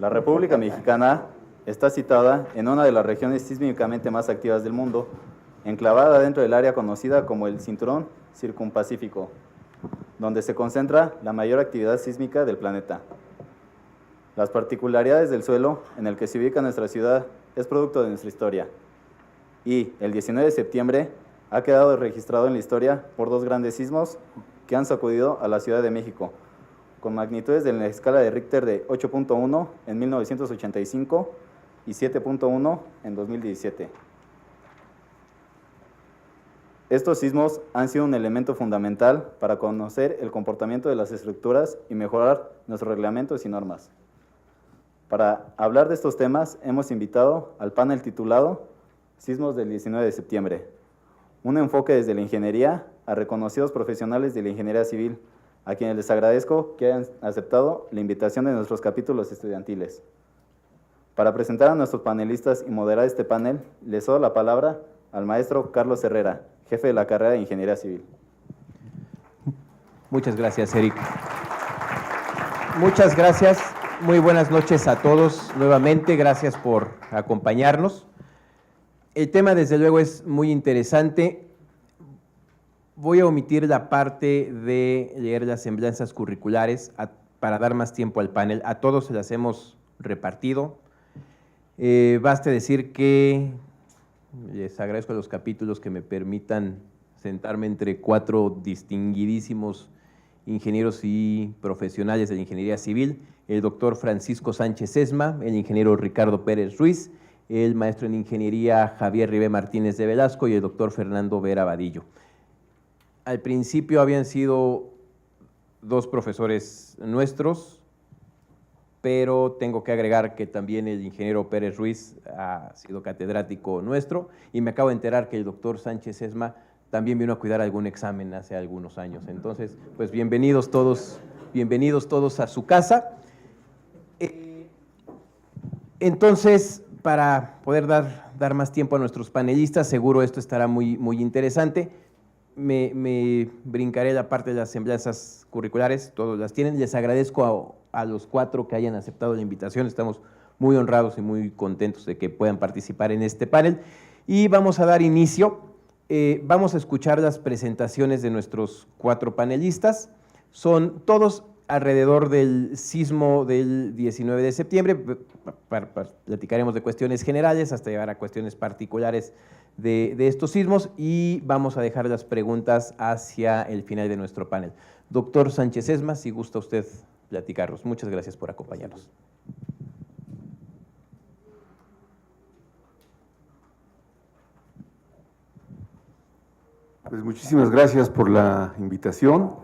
La República Mexicana está situada en una de las regiones sísmicamente más activas del mundo, enclavada dentro del área conocida como el Cinturón Circumpacífico, donde se concentra la mayor actividad sísmica del planeta. Las particularidades del suelo en el que se ubica nuestra ciudad es producto de nuestra historia, y el 19 de septiembre ha quedado registrado en la historia por dos grandes sismos que han sacudido a la Ciudad de México, con magnitudes de la escala de Richter de 8.1 en 1985 y 7.1 en 2017. Estos sismos han sido un elemento fundamental para conocer el comportamiento de las estructuras y mejorar nuestros reglamentos y normas. Para hablar de estos temas, hemos invitado al panel titulado Sismos del 19 de septiembre, un enfoque desde la ingeniería a reconocidos profesionales de la ingeniería civil, a quienes les agradezco que hayan aceptado la invitación de nuestros capítulos estudiantiles. Para presentar a nuestros panelistas y moderar este panel, les doy la palabra al maestro Carlos Herrera, jefe de la carrera de Ingeniería Civil. Muchas gracias, Eric. Muchas gracias. Muy buenas noches a todos nuevamente. Gracias por acompañarnos. El tema, desde luego, es muy interesante. Voy a omitir la parte de leer las semblanzas curriculares para dar más tiempo al panel. A todos se las hemos repartido. Baste decir que les agradezco a los capítulos que me permitan sentarme entre cuatro distinguidísimos ingenieros y profesionales de la ingeniería civil: el doctor Francisco Sánchez Sesma, el ingeniero Ricardo Pérez Ruiz, el maestro en ingeniería Javier Ribé Martínez de Velasco y el doctor Fernando Vera Vadillo. Al principio habían sido dos profesores nuestros, pero tengo que agregar que también el ingeniero Pérez Ruiz ha sido catedrático nuestro, y me acabo de enterar que el doctor Sánchez Sesma también vino a cuidar algún examen hace algunos años. Entonces, pues bienvenidos todos a su casa. Entonces, para poder dar más tiempo a nuestros panelistas, seguro esto estará muy interesante. Me brincaré la parte de las semblanzas curriculares, todos las tienen. Les agradezco a los cuatro que hayan aceptado la invitación. Estamos muy honrados y muy contentos de que puedan participar en este panel. Y vamos a dar inicio. Vamos a escuchar las presentaciones de nuestros cuatro panelistas. Son todos alrededor del sismo del 19 de septiembre. Platicaremos de cuestiones generales hasta llegar a cuestiones particulares de estos sismos, y vamos a dejar las preguntas hacia el final de nuestro panel. Doctor Sánchez Sesma, si gusta usted platicarnos. Muchas gracias por acompañarnos. Pues muchísimas gracias por la invitación.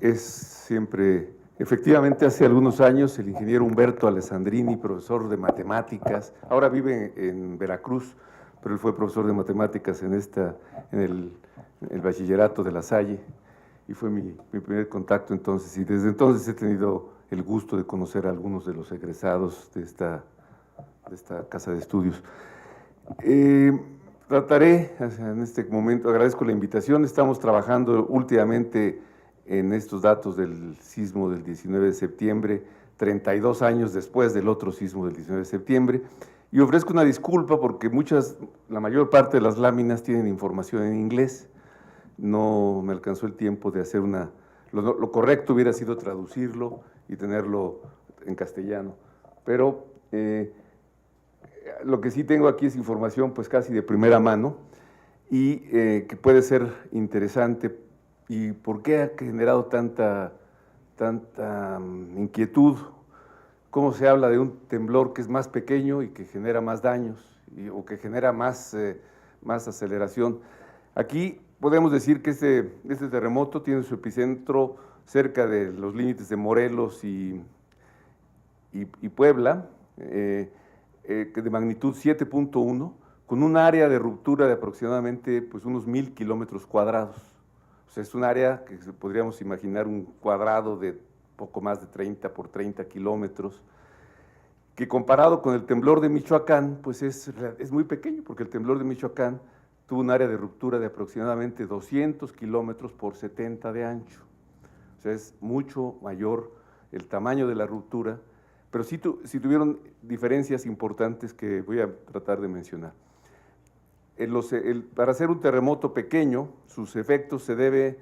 Es siempre, efectivamente, hace algunos años el ingeniero Humberto Alessandrini, profesor de matemáticas, ahora vive en Veracruz, pero él fue profesor de matemáticas en el bachillerato de La Salle, y fue mi primer contacto entonces, y desde entonces he tenido el gusto de conocer a algunos de los egresados de esta casa de estudios. Trataré, en este momento, agradezco la invitación. Estamos trabajando últimamente en estos datos del sismo del 19 de septiembre, 32 años después del otro sismo del 19 de septiembre, y ofrezco una disculpa porque la mayor parte de las láminas tienen información en inglés. No me alcanzó el tiempo de hacer lo correcto hubiera sido traducirlo y tenerlo en castellano, pero lo que sí tengo aquí es información pues casi de primera mano, y que puede ser interesante. ¿Y por qué ha generado tanta inquietud? ¿Cómo se habla de un temblor que es más pequeño y que genera más daños, o que genera más aceleración? Aquí podemos decir que este terremoto tiene su epicentro cerca de los límites de Morelos y Puebla, de magnitud 7.1, con un área de ruptura de aproximadamente pues, unos 1000 kilómetros cuadrados. O sea, es un área que podríamos imaginar un cuadrado de poco más de 30 por 30 kilómetros, que comparado con el temblor de Michoacán, pues es muy pequeño, porque el temblor de Michoacán tuvo un área de ruptura de aproximadamente 200 kilómetros por 70 de ancho. O sea, es mucho mayor el tamaño de la ruptura, pero sí tuvieron diferencias importantes que voy a tratar de mencionar. Para hacer un terremoto pequeño, sus efectos se debe,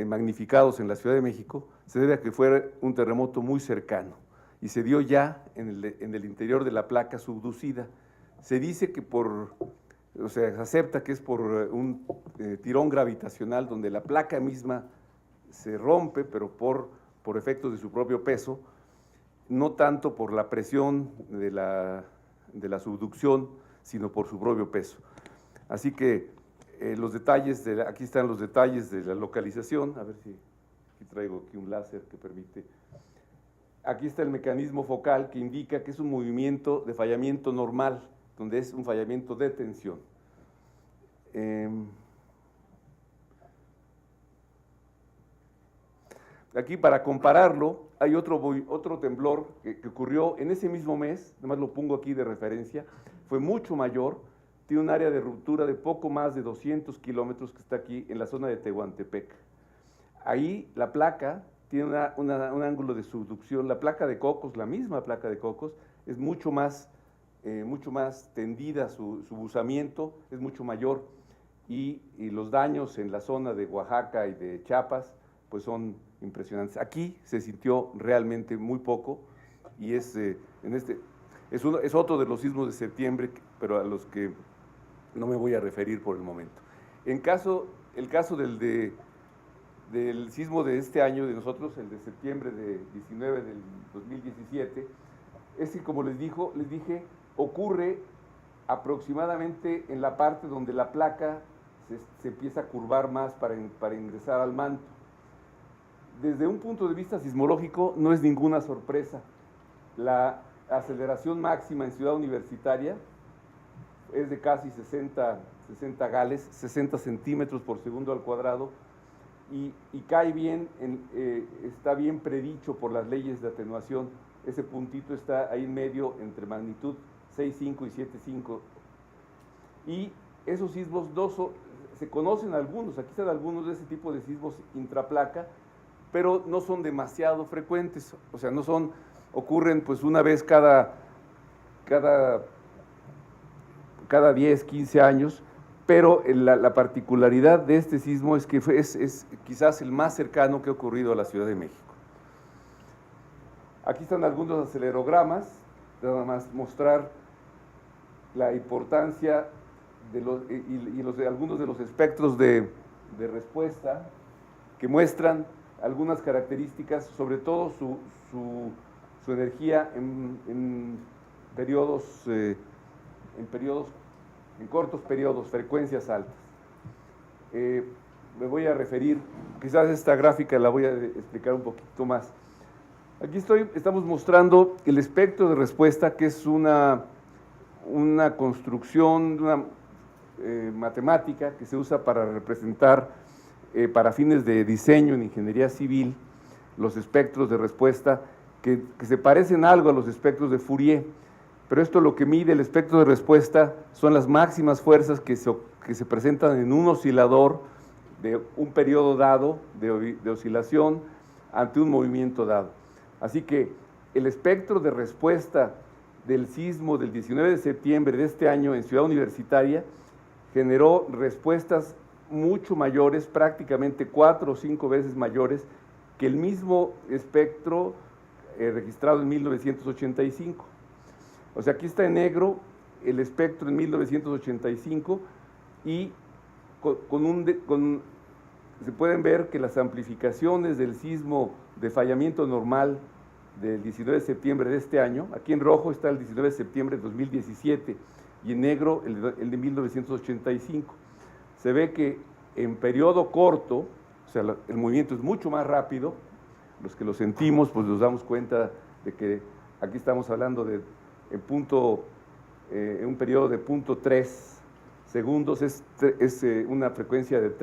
magnificados en la Ciudad de México, se debe a que fuera un terremoto muy cercano y se dio ya en el interior de la placa subducida. Se dice que se acepta que es por un tirón gravitacional donde la placa misma se rompe, pero por efectos de su propio peso, no tanto por la presión de la subducción, sino por su propio peso. Así que los detalles, aquí están los detalles de la localización, a ver si aquí traigo aquí un láser que permite. Aquí está el mecanismo focal que indica que es un movimiento de fallamiento normal, donde es un fallamiento de tensión. Aquí, para compararlo, hay otro temblor que ocurrió en ese mismo mes, además lo pongo aquí de referencia, fue mucho mayor, tiene un área de ruptura de poco más de 200 kilómetros que está aquí en la zona de Tehuantepec. Ahí la placa tiene un ángulo de subducción, la placa de Cocos, la misma placa de Cocos, es mucho más tendida, su buzamiento es mucho mayor, y los daños en la zona de Oaxaca y de Chiapas pues son impresionantes. Aquí se sintió realmente muy poco, y es otro de los sismos de septiembre, pero a los que no me voy a referir por el momento. El caso del sismo de este año de nosotros, el de septiembre de 19 del 2017, es que, como les dije, ocurre aproximadamente en la parte donde la placa se empieza a curvar más para ingresar al manto. Desde un punto de vista sismológico no es ninguna sorpresa. La aceleración máxima en Ciudad Universitaria es de casi 60 gales, 60 centímetros por segundo al cuadrado, y cae bien, está bien predicho por las leyes de atenuación. Ese puntito está ahí en medio entre magnitud 6.5 y 7.5. Y esos sismos se conocen algunos, aquí están algunos de ese tipo de sismos intraplaca, pero no son demasiado frecuentes, o sea, ocurren pues una vez cada 10, 15 años, pero la particularidad de este sismo es que es quizás el más cercano que ha ocurrido a la Ciudad de México. Aquí están algunos acelerogramas, nada más mostrar la importancia de algunos de los espectros de respuesta que muestran algunas características, sobre todo su energía en cortos periodos, frecuencias altas. Me voy a referir, quizás esta gráfica la voy a explicar un poquito más. Aquí estamos mostrando el espectro de respuesta, que es una construcción, matemática que se usa para representar, para fines de diseño en ingeniería civil, los espectros de respuesta que se parecen algo a los espectros de Fourier, pero esto lo que mide el espectro de respuesta son las máximas fuerzas que se presentan en un oscilador de un periodo dado de oscilación ante un movimiento dado. Así que el espectro de respuesta del sismo del 19 de septiembre de este año en Ciudad Universitaria generó respuestas mucho mayores, prácticamente 4 o 5 veces mayores que el mismo espectro registrado en 1985. O sea, aquí está en negro el espectro en 1985 y se pueden ver que las amplificaciones del sismo de fallamiento normal del 19 de septiembre de este año, aquí en rojo está el 19 de septiembre de 2017 y en negro el de 1985. Se ve que en periodo corto, o sea, el movimiento es mucho más rápido, los que lo sentimos pues nos damos cuenta de que aquí estamos hablando de un periodo de 0.3 segundos, es una frecuencia de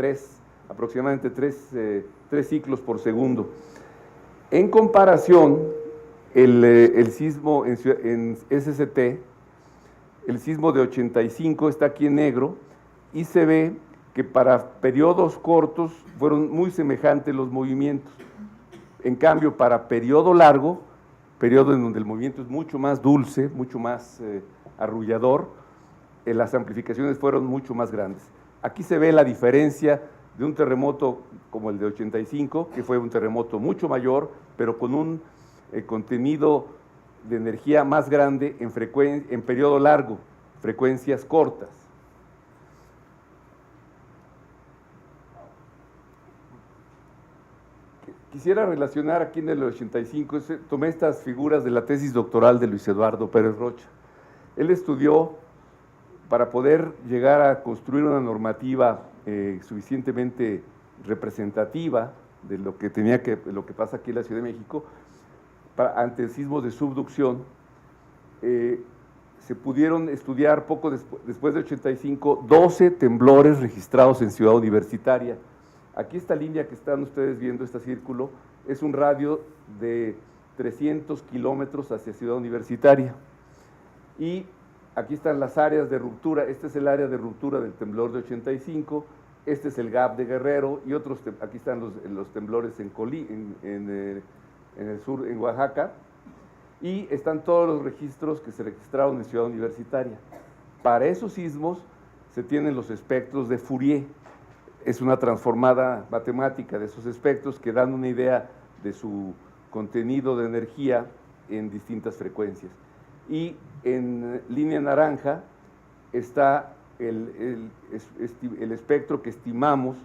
aproximadamente 3 ciclos por segundo. En comparación, el sismo en SST, el sismo de 85 está aquí en negro y se ve que para periodos cortos fueron muy semejantes los movimientos. En cambio, para periodo largo, periodo en donde el movimiento es mucho más dulce, mucho más arrullador, las amplificaciones fueron mucho más grandes. Aquí se ve la diferencia de un terremoto como el de 85, que fue un terremoto mucho mayor, pero con un contenido de energía más grande en periodo largo, frecuencias cortas. Quisiera relacionar aquí en el 85, tomé estas figuras de la tesis doctoral de Luis Eduardo Pérez Rocha. Él estudió para poder llegar a construir una normativa suficientemente representativa de lo que pasa aquí en la Ciudad de México, ante sismos de subducción. Se pudieron estudiar poco después de 85, 12 temblores registrados en Ciudad Universitaria. Aquí esta línea que están ustedes viendo, este círculo, es un radio de 300 kilómetros hacia Ciudad Universitaria. Y aquí están las áreas de ruptura. Este es el área de ruptura del temblor de 85, este es el gap de Guerrero y otros, aquí están los temblores en el sur, en Oaxaca, y están todos los registros que se registraron en Ciudad Universitaria. Para esos sismos se tienen los espectros de Fourier. Es una transformada matemática de esos espectros que dan una idea de su contenido de energía en distintas frecuencias. Y en línea naranja está el espectro que estimamos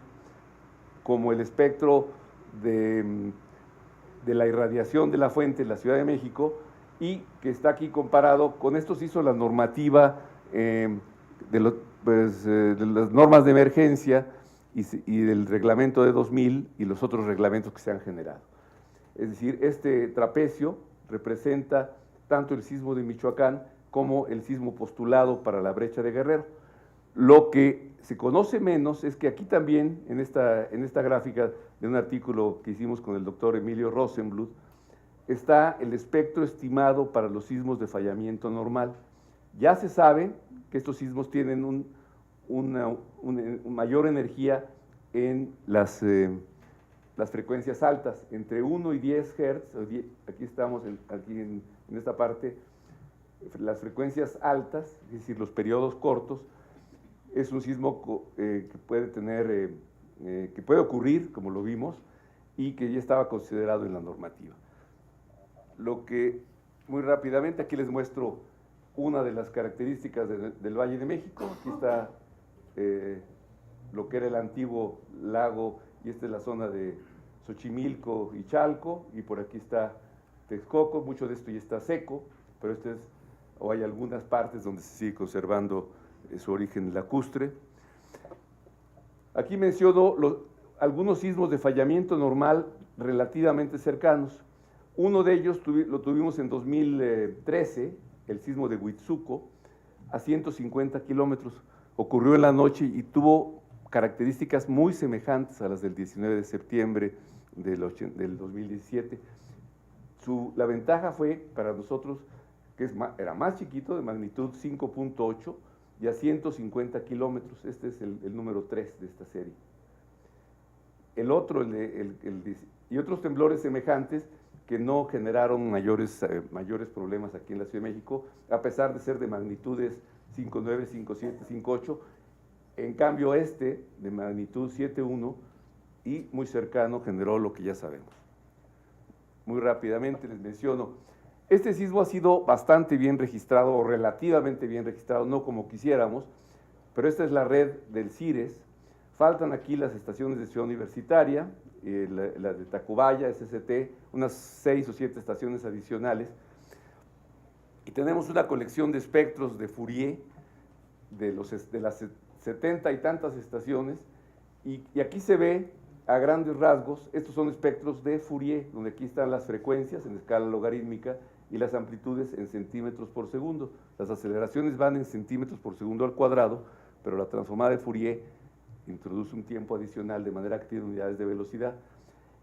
como el espectro de la irradiación de la fuente en la Ciudad de México, y que está aquí comparado con esto. Se hizo la normativa de las normas de emergencia y del reglamento de 2000 y los otros reglamentos que se han generado. Es decir, este trapecio representa tanto el sismo de Michoacán como el sismo postulado para la brecha de Guerrero. Lo que se conoce menos es que aquí también, en esta gráfica de un artículo que hicimos con el doctor Emilio Rosenbluth, está el espectro estimado para los sismos de fallamiento normal. Ya se sabe que estos sismos tienen una mayor energía en las frecuencias altas, entre 1 y 10 Hz, aquí estamos, aquí en esta parte, las frecuencias altas, es decir, los periodos cortos, es un sismo que puede ocurrir, como lo vimos, y que ya estaba considerado en la normativa. Lo que, muy rápidamente, aquí les muestro una de las características del Valle de México. Aquí está lo que era el antiguo lago, y esta es la zona de Xochimilco y Chalco, y por aquí está Texcoco. Mucho de esto ya está seco, pero hay algunas partes donde se sigue conservando su origen lacustre. Aquí menciono algunos sismos de fallamiento normal relativamente cercanos. Uno de ellos lo tuvimos en 2013, el sismo de Huitzuco, a 150 kilómetros. Ocurrió en la noche y tuvo características muy semejantes a las del 19 de septiembre del 2017. La ventaja fue para nosotros que era más chiquito, de magnitud 5.8 y a 150 kilómetros. Este es el número 3 de esta serie. El otro, y otros temblores semejantes que no generaron mayores problemas aquí en la Ciudad de México, a pesar de ser de magnitudes 5.9, 5.7, 5.8. En cambio, de magnitud 7.1 y muy cercano, generó lo que ya sabemos. Muy rápidamente les menciono, este sismo ha sido bastante bien registrado, o relativamente bien registrado, no como quisiéramos, pero esta es la red del CIRES. Faltan aquí las estaciones de Ciudad Universitaria, la de Tacubaya, SST, unas 6 o 7 estaciones adicionales, y tenemos una colección de espectros de Fourier de las 70 y tantas estaciones, y aquí se ve a grandes rasgos, estos son espectros de Fourier, donde aquí están las frecuencias en escala logarítmica y las amplitudes en centímetros por segundo. Las aceleraciones van en centímetros por segundo al cuadrado, pero la transformada de Fourier introduce un tiempo adicional, de manera que tiene unidades de velocidad.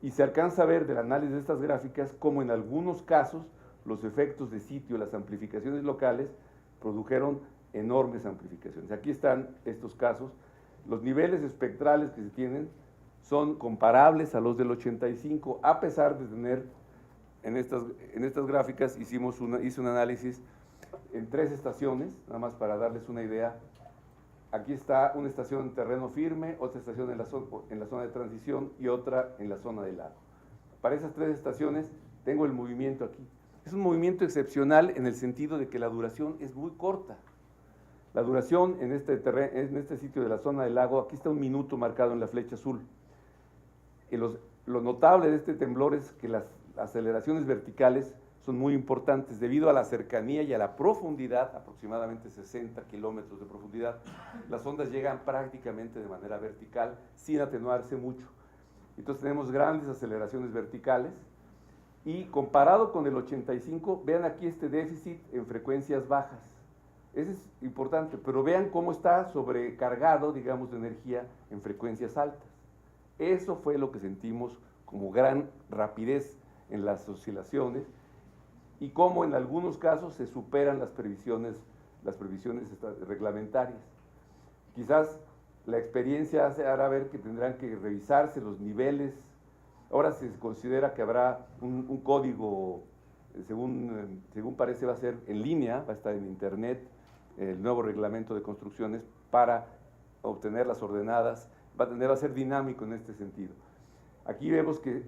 Y se alcanza a ver del análisis de estas gráficas cómo en algunos casos los efectos de sitio, las amplificaciones locales, produjeron enormes amplificaciones. Aquí están estos casos. Los niveles espectrales que se tienen son comparables a los del 85, a pesar de tener en estas gráficas hice un análisis en 3 estaciones, nada más para darles una idea. Aquí está una estación en terreno firme, otra estación en la zona de transición y otra en la zona del lago. Para esas 3 estaciones tengo el movimiento aquí. Es un movimiento excepcional en el sentido de que la duración es muy corta. La duración en este sitio de la zona del lago, aquí está 1 minuto marcado en la flecha azul. Y lo notable de este temblor es que las aceleraciones verticales son muy importantes debido a la cercanía y a la profundidad, aproximadamente 60 kilómetros de profundidad. Las ondas llegan prácticamente de manera vertical sin atenuarse mucho. Entonces tenemos grandes aceleraciones verticales y comparado con el 85, vean aquí este déficit en frecuencias bajas. Ese es importante, pero vean cómo está sobrecargado, digamos, de energía en frecuencias altas. Eso fue lo que sentimos como gran rapidez en las oscilaciones y cómo en algunos casos se superan las previsiones reglamentarias. Quizás la experiencia hará ver que tendrán que revisarse los niveles. Ahora se considera que habrá un código, según parece va a ser en línea, va a estar en internet, el nuevo reglamento de construcciones para obtener las ordenadas, va a ser dinámico en este sentido. Aquí vemos que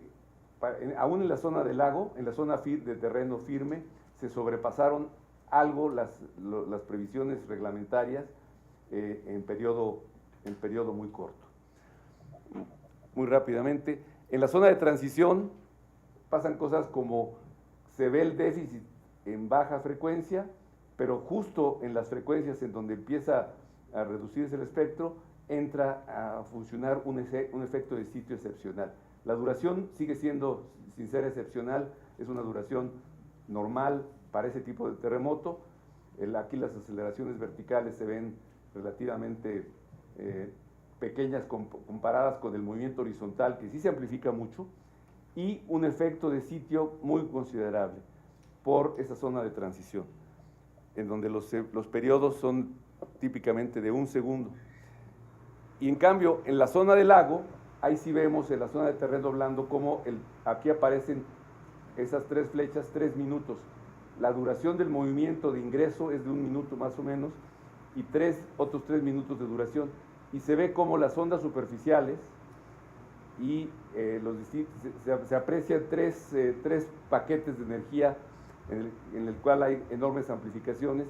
aún en la zona del lago, en la zona de terreno firme, se sobrepasaron algo las previsiones reglamentarias en periodo muy corto. Muy rápidamente, en la zona de transición pasan cosas como se ve el déficit en baja frecuencia, pero justo en las frecuencias en donde empieza a reducirse el espectro, entra a funcionar un efecto de sitio excepcional. La duración sigue siendo, sin ser excepcional, es una duración normal para ese tipo de terremoto. Aquí las aceleraciones verticales se ven relativamente pequeñas comparadas con el movimiento horizontal, que sí se amplifica mucho, y un efecto de sitio muy considerable por esa zona de transición, en donde los periodos son típicamente de 1 segundo. Y en cambio, en la zona del lago, ahí sí vemos en la zona de terreno blando cómo aquí aparecen esas 3 flechas, 3 minutos. La duración del movimiento de ingreso es de 1 minuto más o menos, y otros 3 minutos de duración. Y se ve cómo las ondas superficiales y se aprecian 3 paquetes de energía en el cual hay enormes amplificaciones,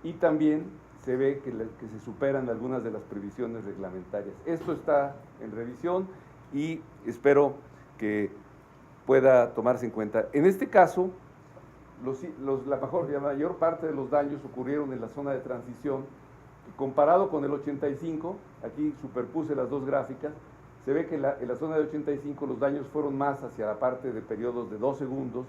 y también se ve que se superan algunas de las previsiones reglamentarias. Esto está en revisión y espero que pueda tomarse en cuenta. En este caso, la mayor parte de los daños ocurrieron en la zona de transición. Comparado con el 85, aquí superpuse las 2 gráficas, se ve que en la zona de 85 los daños fueron más hacia la parte de periodos de 2 segundos,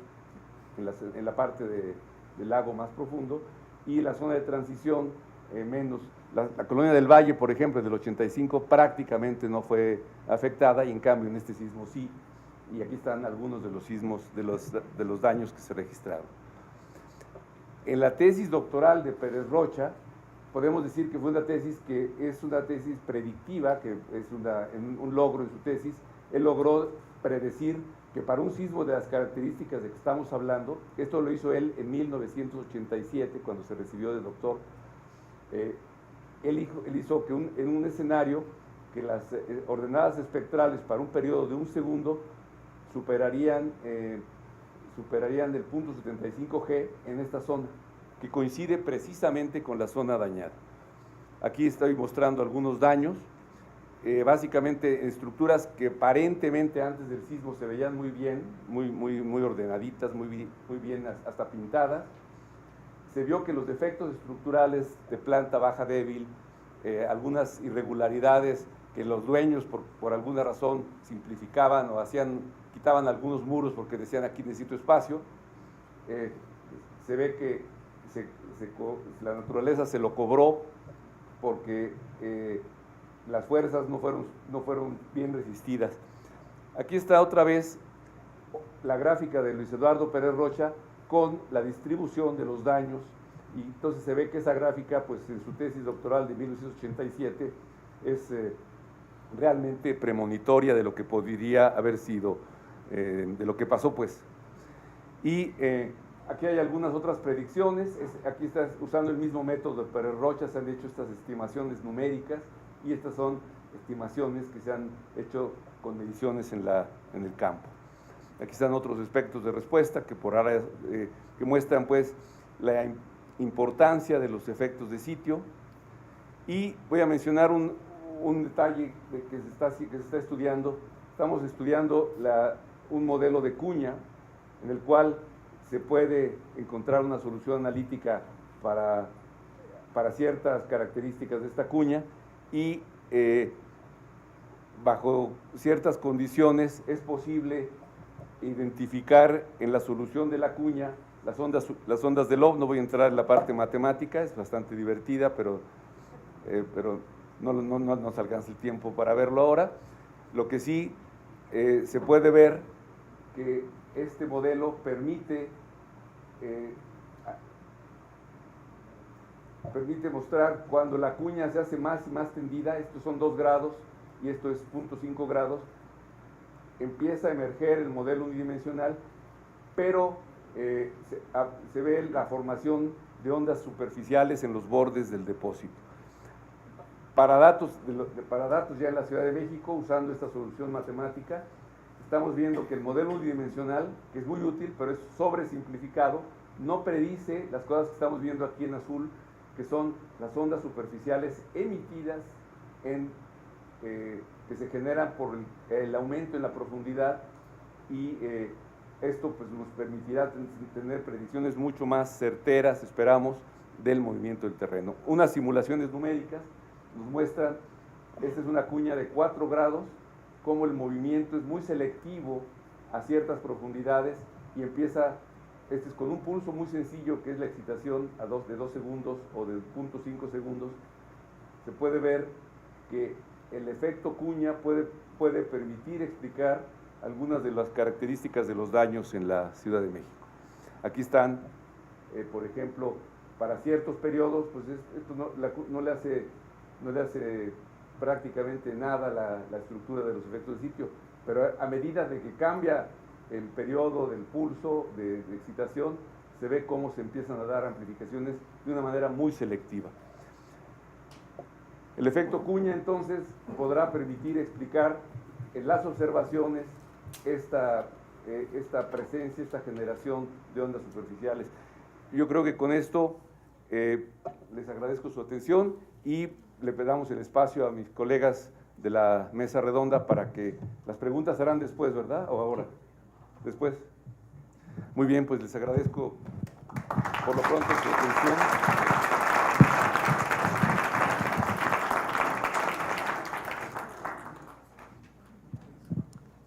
en la parte del lago más profundo, y en la zona de transición menos. La colonia del Valle, por ejemplo, del 85 prácticamente no fue afectada, y en cambio en este sismo sí, y aquí están algunos de los sismos, de los daños que se registraron. En la tesis doctoral de Pérez Rocha, podemos decir que fue una tesis que es una tesis predictiva, que es un logro en su tesis. Él logró predecir que para un sismo de las características de que estamos hablando, esto lo hizo él en 1987, cuando se recibió de doctor, él hizo que en un escenario que las ordenadas espectrales para un periodo de 1 segundo superarían del punto 75 G en esta zona, que coincide precisamente con la zona dañada. Aquí estoy mostrando algunos daños, básicamente en estructuras que aparentemente antes del sismo se veían muy bien, muy ordenaditas, muy bien hasta pintadas. Se vio que los defectos estructurales de planta baja débil, algunas irregularidades que los dueños por alguna razón simplificaban o quitaban algunos muros porque decían aquí necesito espacio, se ve que la naturaleza se lo cobró porque las fuerzas no fueron bien resistidas. Aquí está otra vez la gráfica de Luis Eduardo Pérez Rocha con la distribución de los daños, y entonces se ve que esa gráfica, pues en su tesis doctoral de 1987, es realmente premonitoria de lo que podría haber sido, de lo que pasó, pues. Y aquí hay algunas otras predicciones. Aquí está usando el mismo método de Pérez-Rocha, se han hecho estas estimaciones numéricas y estas son estimaciones que se han hecho con mediciones en el campo. Aquí están otros aspectos de respuesta que por ahora que muestran pues la importancia de los efectos de sitio. Y voy a mencionar un detalle que se está estudiando. Estamos estudiando un modelo de cuña en el cual se puede encontrar una solución analítica para ciertas características de esta cuña y bajo ciertas condiciones es posible identificar en la solución de la cuña las ondas de Love. No voy a entrar en la parte matemática, es bastante divertida, pero no nos alcanza el tiempo para verlo ahora. Lo que sí se puede ver que este modelo permite mostrar cuando la cuña se hace más y más tendida, estos son 2 grados y esto es 0.5 grados, empieza a emerger el modelo unidimensional, pero se ve la formación de ondas superficiales en los bordes del depósito. Para datos ya en la Ciudad de México, usando esta solución matemática, estamos viendo que el modelo unidimensional, que es muy útil, pero es sobresimplificado, no predice las cosas que estamos viendo aquí en azul, que son las ondas superficiales emitidas que se generan por el aumento en la profundidad, y esto pues nos permitirá tener predicciones mucho más certeras, esperamos, del movimiento del terreno. Unas simulaciones numéricas nos muestran, esta es una cuña de 4 grados, cómo el movimiento es muy selectivo a ciertas profundidades y empieza, este es con un pulso muy sencillo que es la excitación de 2 segundos o de 0.5 segundos. Se puede ver que el efecto cuña puede permitir explicar algunas de las características de los daños en la Ciudad de México. Aquí están, por ejemplo, para ciertos periodos, pues esto no le hace prácticamente nada la estructura de los efectos de sitio, pero a medida de que cambia el periodo del pulso de excitación, se ve cómo se empiezan a dar amplificaciones de una manera muy selectiva. El efecto cuña entonces podrá permitir explicar en las observaciones esta presencia, esta generación de ondas superficiales. Yo creo que con esto les agradezco su atención y le pedamos el espacio a mis colegas de la mesa redonda para que las preguntas serán después, ¿verdad? ¿O ahora? Después. Muy bien, pues les agradezco por lo pronto su atención.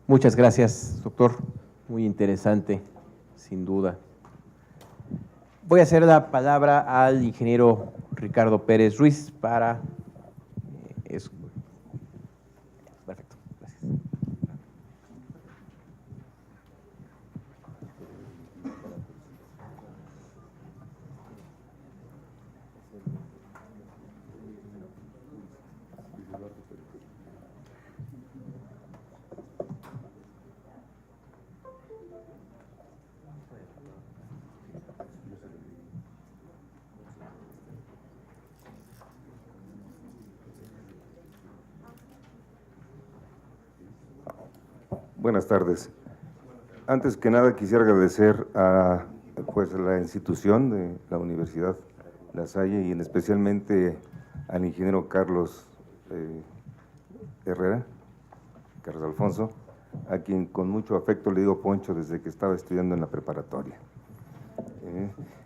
Muchas gracias, doctor. Muy interesante, sin duda. Voy a hacer la palabra al ingeniero Ricardo Pérez Ruiz para eso. Perfecto, gracias. Buenas tardes. Antes que nada quisiera agradecer a la institución de la Universidad La Salle y especialmente al ingeniero Carlos Herrera, Carlos Alfonso, a quien con mucho afecto le digo Poncho desde que estaba estudiando en la preparatoria.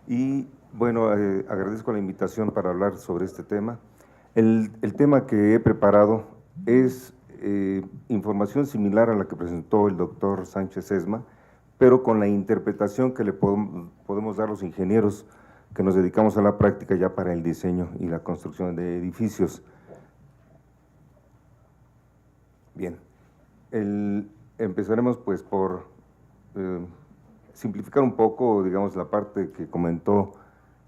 Y bueno, agradezco la invitación para hablar sobre este tema. El tema que he preparado es información similar a la que presentó el doctor Sánchez Sesma, pero con la interpretación que le podemos dar los ingenieros que nos dedicamos a la práctica ya para el diseño y la construcción de edificios. Bien, empezaremos pues por simplificar un poco, digamos, la parte que comentó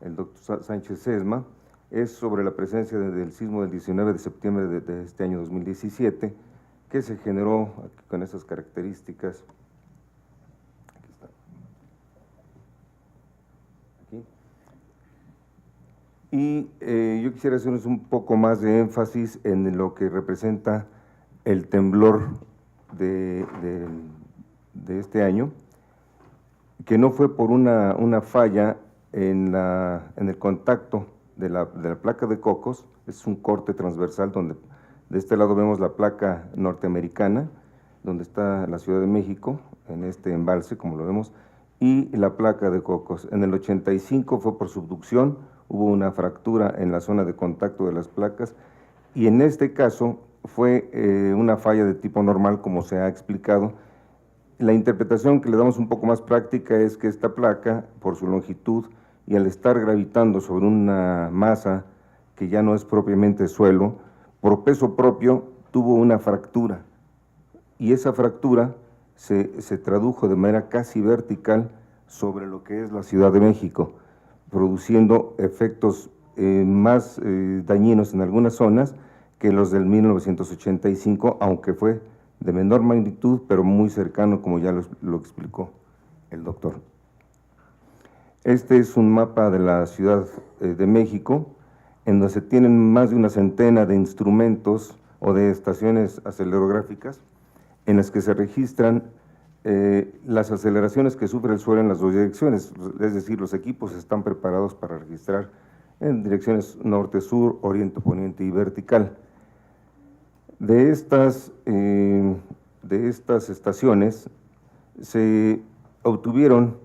el doctor Sánchez Sesma, es sobre la presencia del sismo del 19 de septiembre de este año 2017, que se generó con estas características. Aquí está. aquí. Y yo quisiera hacerles un poco más de énfasis en lo que representa el temblor de este año, que no fue por una falla en el contacto de la placa de Cocos. Es un corte transversal donde de este lado vemos la placa norteamericana, donde está la Ciudad de México, en este embalse, como lo vemos, y la placa de Cocos. En el 85 fue por subducción, hubo una fractura en la zona de contacto de las placas, y en este caso fue una falla de tipo normal, como se ha explicado. La interpretación que le damos un poco más práctica es que esta placa, por su longitud y al estar gravitando sobre una masa que ya no es propiamente suelo, por peso propio tuvo una fractura, y esa fractura se tradujo de manera casi vertical sobre lo que es la Ciudad de México, produciendo efectos más dañinos en algunas zonas que los del 1985, aunque fue de menor magnitud, pero muy cercano, como ya lo explicó el doctor. Este es un mapa de la Ciudad de México, en donde se tienen más de una centena de instrumentos o de estaciones acelerográficas en las que se registran las aceleraciones que sufre el suelo en las dos direcciones, es decir, los equipos están preparados para registrar en direcciones norte-sur, oriente-poniente y vertical. De estas estaciones se obtuvieron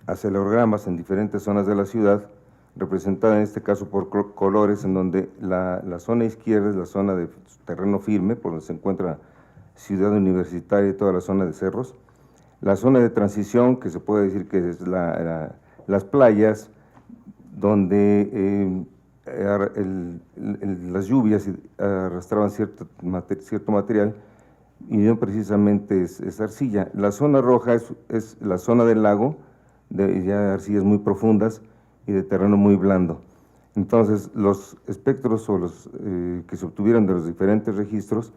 acelerogramas en diferentes zonas de la ciudad, representada en este caso por colores, en donde la zona izquierda es la zona de terreno firme, por donde se encuentra Ciudad Universitaria y toda la zona de cerros. La zona de transición, que se puede decir que es las playas, donde las lluvias arrastraban cierto material, y no precisamente es arcilla. La zona roja es la zona del lago, de ya arcillas muy profundas y de terreno muy blando. Entonces, los espectros o los que se obtuvieron de los diferentes registros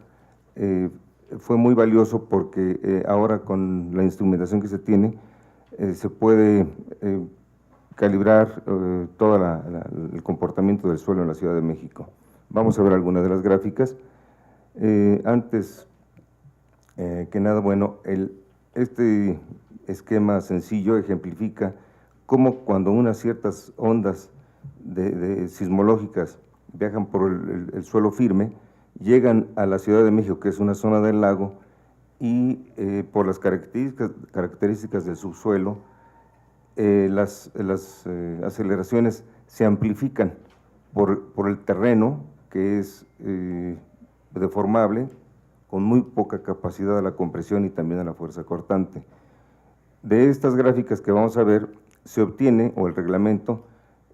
fue muy valioso, porque ahora con la instrumentación que se tiene se puede calibrar todo el comportamiento del suelo en la Ciudad de México. Vamos a ver algunas de las gráficas. Antes que nada, bueno, este esquema sencillo ejemplifica cómo cuando unas ciertas ondas sismológicas viajan por el suelo firme, llegan a la Ciudad de México, que es una zona del lago, y por las características del subsuelo, las aceleraciones se amplifican por el terreno, que es deformable, con muy poca capacidad a la compresión y también a la fuerza cortante. De estas gráficas que vamos a ver, se obtiene, o el reglamento,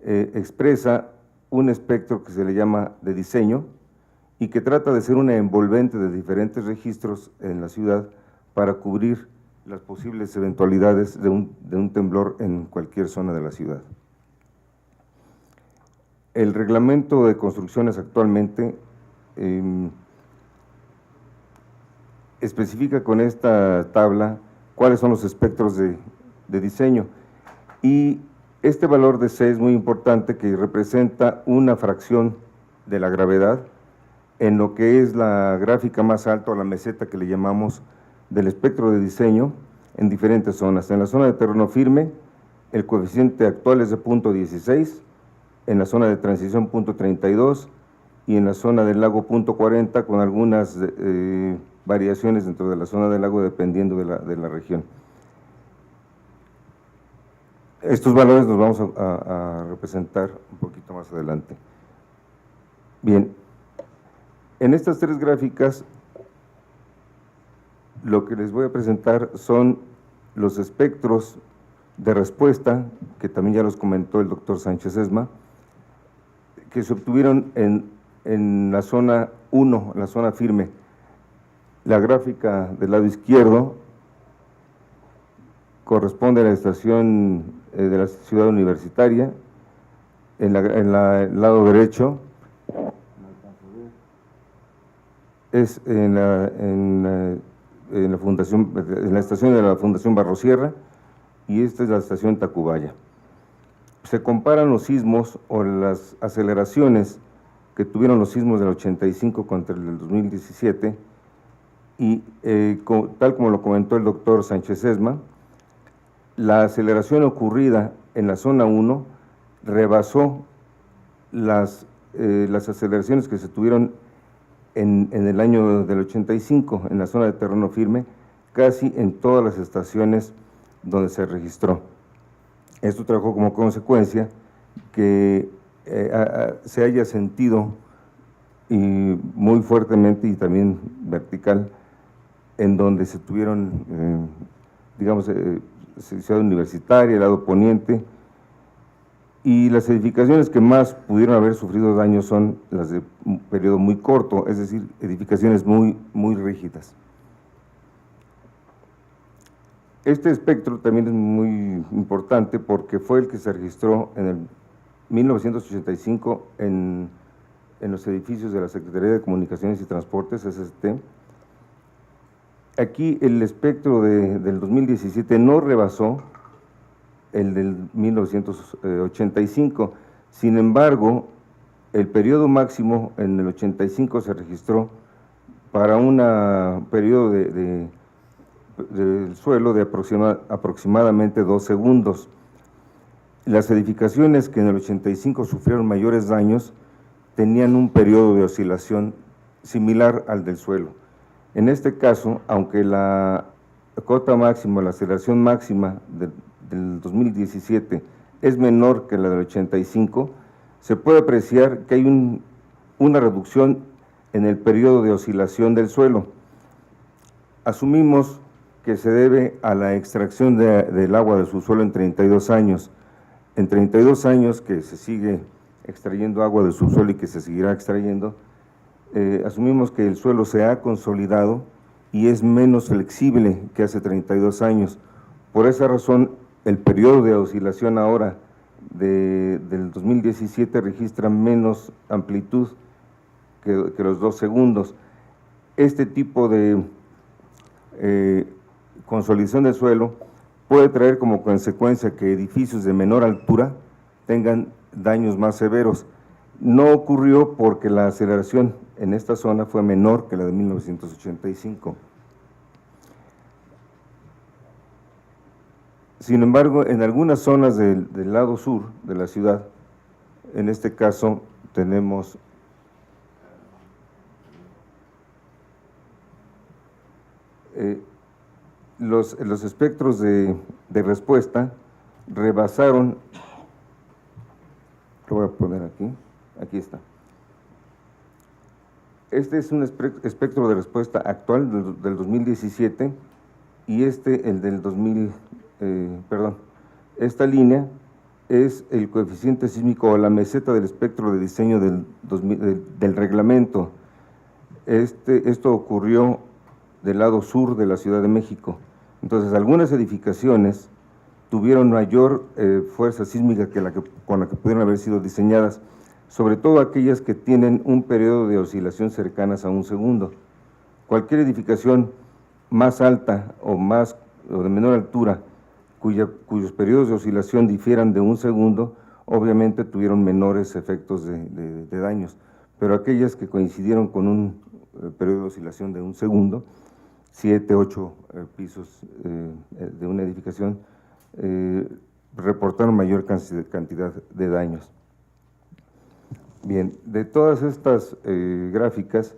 expresa un espectro que se le llama de diseño, y que trata de ser una envolvente de diferentes registros en la ciudad para cubrir las posibles eventualidades de un temblor en cualquier zona de la ciudad. El reglamento de construcciones actualmente especifica con esta tabla cuáles son los espectros de diseño, y este valor de C es muy importante, que representa una fracción de la gravedad en lo que es la gráfica más alta, o la meseta que le llamamos, del espectro de diseño en diferentes zonas. En la zona de terreno firme, el coeficiente actual es de 0.16, en la zona de transición 0.32, y en la zona del lago 0.40, con algunas variaciones dentro de la zona del lago dependiendo de la región. Estos valores los vamos a representar un poquito más adelante. Bien, en estas tres gráficas lo que les voy a presentar son los espectros de respuesta, que también ya los comentó el doctor Sánchez Esma, que se obtuvieron en la zona 1, la zona firme. La gráfica del lado izquierdo corresponde a la estación de la Ciudad Universitaria. En el lado derecho es en la estación de la Fundación Barrosierra, y esta es la estación Tacubaya. se comparan los sismos o las aceleraciones que tuvieron los sismos del 85 contra el del 2017, y tal como lo comentó el doctor Sánchez Sesma, la aceleración ocurrida en la zona 1 rebasó las aceleraciones que se tuvieron en el año del 85 en la zona de terreno firme, casi en todas las estaciones donde se registró. Esto trajo como consecuencia que se haya sentido muy fuertemente y también vertical en donde se tuvieron, digamos, Ciudad Universitaria, el lado poniente, y las edificaciones que más pudieron haber sufrido daños son las de un periodo muy corto, es decir, edificaciones muy rígidas. Este espectro también es muy importante porque fue el que se registró en el 1985 en los edificios de la Secretaría de Comunicaciones y Transportes, SST. Aquí el espectro del 2017 no rebasó el del 1985, sin embargo, el periodo máximo en el 85 se registró para un periodo del suelo de aproximadamente 2 segundos. Las edificaciones que en el 85 sufrieron mayores daños tenían un periodo de oscilación similar al del suelo. En este caso, aunque la cota máxima, la aceleración máxima del 2017 es menor que la del 85, se puede apreciar que hay una reducción en el periodo de oscilación del suelo. Asumimos que se debe a la extracción del agua de su suelo en 32 años. En 32 años que se sigue extrayendo agua del subsuelo y que se seguirá extrayendo, asumimos que el suelo se ha consolidado y es menos flexible que hace 32 años. Por esa razón, el periodo de oscilación ahora del 2017 registra menos amplitud que los 2 segundos. Este tipo de consolidación del suelo puede traer como consecuencia que edificios de menor altura tengan daños más severos. No ocurrió porque la aceleración en esta zona fue menor que la de 1985. Sin embargo, en algunas zonas del lado sur de la ciudad, en este caso tenemos los espectros de respuesta rebasaron, lo voy a poner aquí está. Este es un espectro de respuesta actual del 2017 y el del 2000, esta línea es el coeficiente sísmico o la meseta del espectro de diseño del reglamento. Esto ocurrió del lado sur de la Ciudad de México. Entonces, algunas edificaciones tuvieron mayor fuerza sísmica con la que pudieron haber sido diseñadas, sobre todo aquellas que tienen un periodo de oscilación cercanas a 1 segundo. Cualquier edificación más alta o de menor altura, cuyos periodos de oscilación difieran de 1 segundo, obviamente tuvieron menores efectos de daños, pero aquellas que coincidieron con un periodo de oscilación de 1 segundo, 7, 8 pisos de una edificación, reportaron mayor cantidad de daños. Bien, de todas estas gráficas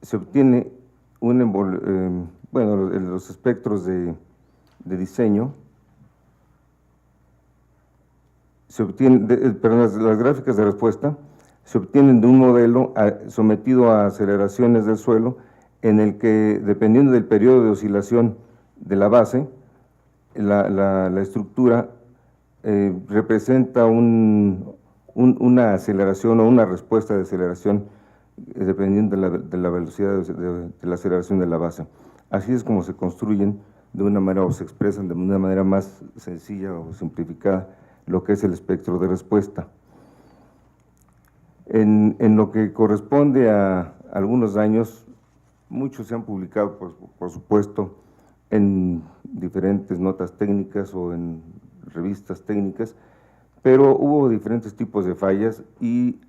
se obtiene los espectros de diseño, las gráficas de respuesta se obtienen de un modelo sometido a aceleraciones del suelo, en el que, dependiendo del periodo de oscilación de la base, la estructura representa una aceleración o una respuesta de aceleración dependiendo de la velocidad de la aceleración de la base. Así es como se construyen de una manera o se expresan de una manera más sencilla o simplificada lo que es el espectro de respuesta. En lo que corresponde a algunos daños, muchos se han publicado, por supuesto, en diferentes notas técnicas o en revistas técnicas, pero hubo diferentes tipos de fallas y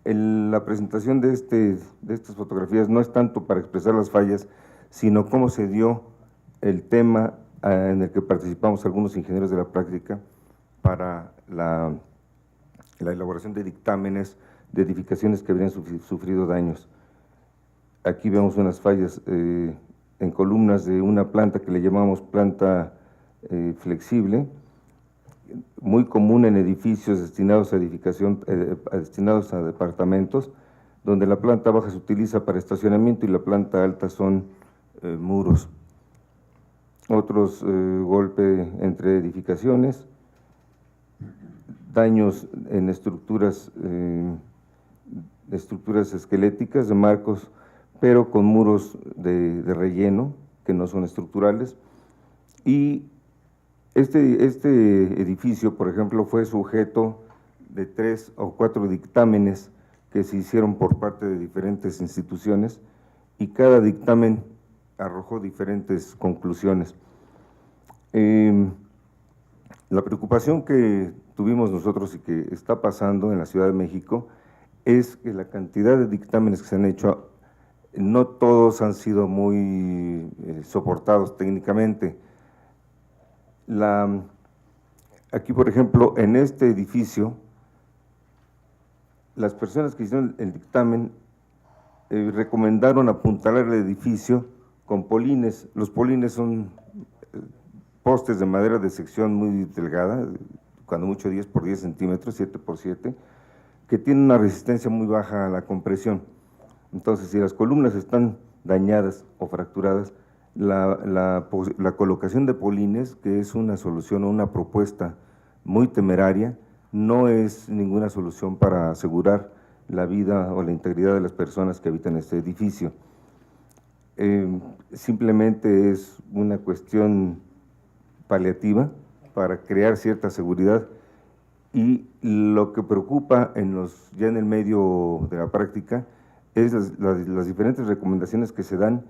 la presentación de estas fotografías no es tanto para expresar las fallas, sino cómo se dio el tema en el que participamos algunos ingenieros de la práctica para la elaboración de dictámenes de edificaciones que habrían sufrido daños. Aquí vemos unas fallas en columnas de una planta que le llamamos planta flexible, muy común en edificios destinados a destinados a departamentos, donde la planta baja se utiliza para estacionamiento y la planta alta son muros. Otros golpe entre edificaciones, daños en estructuras esqueléticas de marcos, pero con muros de relleno que no son estructurales. Y este edificio, por ejemplo, fue sujeto de 3 o 4 dictámenes que se hicieron por parte de diferentes instituciones y cada dictamen arrojó diferentes conclusiones. La preocupación que tuvimos nosotros y que está pasando en la Ciudad de México es que la cantidad de dictámenes que se han hecho, no todos han sido muy soportados técnicamente. Aquí, por ejemplo, en este edificio, las personas que hicieron el dictamen recomendaron apuntalar el edificio con polines. Los polines son postes de madera de sección muy delgada, cuando mucho 10 por 10 centímetros, 7 por 7, que tienen una resistencia muy baja a la compresión. Entonces, si las columnas están dañadas o fracturadas, la colocación de polines, que es una solución o una propuesta muy temeraria, no es ninguna solución para asegurar la vida o la integridad de las personas que habitan este edificio. Simplemente es una cuestión paliativa para crear cierta seguridad, y lo que preocupa ya en el medio de la práctica es las diferentes recomendaciones que se dan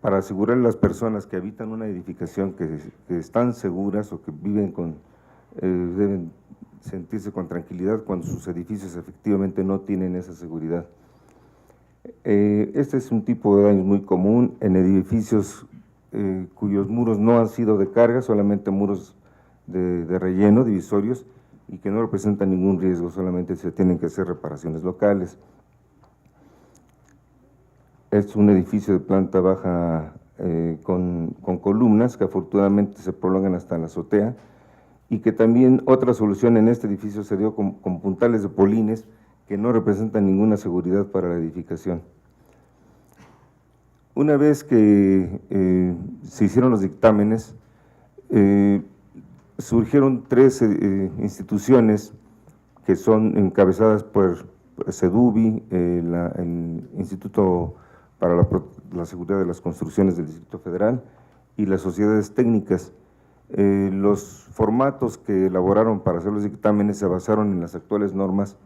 para asegurar a las personas que habitan una edificación que están seguras o que viven deben sentirse con tranquilidad cuando sus edificios efectivamente no tienen esa seguridad. Este es un tipo de daño muy común en edificios cuyos muros no han sido de carga, solamente muros de relleno, divisorios, y que no representan ningún riesgo, solamente se tienen que hacer reparaciones locales. Es un edificio de planta baja con columnas que afortunadamente se prolongan hasta la azotea, y que también otra solución en este edificio se dio con puntales de polines que no representan ninguna seguridad para la edificación. Una vez que se hicieron los dictámenes, surgieron 3 instituciones que son encabezadas por CEDUBI, el Instituto para la Seguridad de las Construcciones del Distrito Federal, y las sociedades técnicas. Los formatos que elaboraron para hacer los dictámenes se basaron en las actuales normas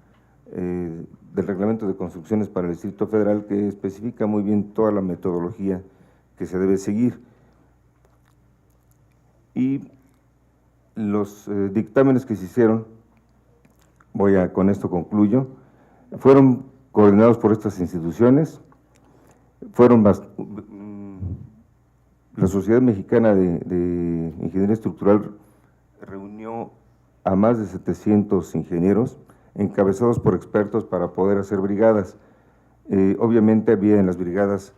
del Reglamento de Construcciones para el Distrito Federal, que especifica muy bien toda la metodología que se debe seguir. Y los dictámenes que se hicieron, con esto concluyo, fueron coordinados por estas instituciones, la Sociedad Mexicana de Ingeniería Estructural reunió a más de 700 ingenieros, encabezados por expertos para poder hacer brigadas. Obviamente había en las brigadas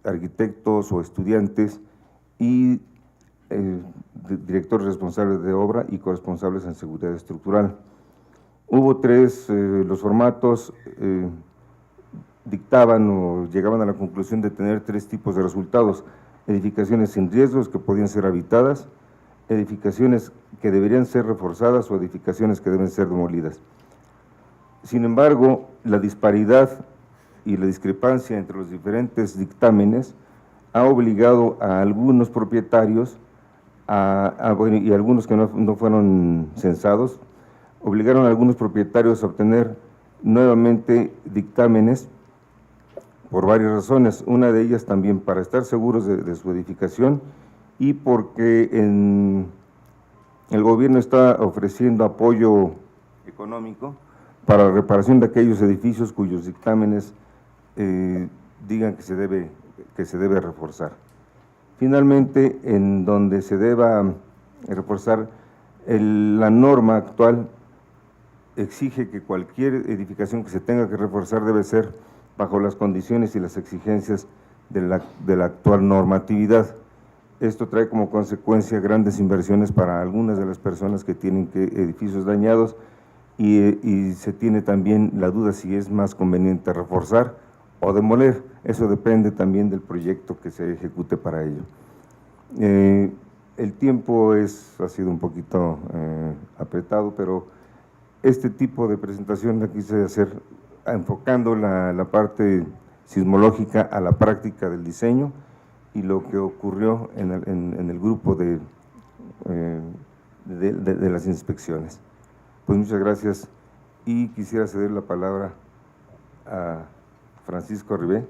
arquitectos o estudiantes y directores responsables de obra y corresponsables en seguridad estructural. Hubo 3, los formatos dictaban o llegaban a la conclusión de tener 3 tipos de resultados: edificaciones sin riesgos que podían ser habitadas, edificaciones que deberían ser reforzadas o edificaciones que deben ser demolidas. Sin embargo, la disparidad y la discrepancia entre los diferentes dictámenes ha obligado a algunos propietarios, y algunos que no fueron censados, obligaron a algunos propietarios a obtener nuevamente dictámenes por varias razones. Una de ellas también para estar seguros de su edificación, y porque en el gobierno está ofreciendo apoyo económico para la reparación de aquellos edificios cuyos dictámenes digan que se debe reforzar. Finalmente, en donde se deba reforzar, la norma actual exige que cualquier edificación que se tenga que reforzar debe ser bajo las condiciones y las exigencias de la actual normatividad. Esto trae como consecuencia grandes inversiones para algunas de las personas que tienen edificios dañados y se tiene también la duda si es más conveniente reforzar o demoler. Eso depende también del proyecto que se ejecute para ello. El tiempo ha sido un poquito apretado, pero este tipo de presentación la quise hacer enfocando la parte sismológica a la práctica del diseño y lo que ocurrió en el grupo de las inspecciones. Pues muchas gracias y quisiera ceder la palabra a Francisco Ribé,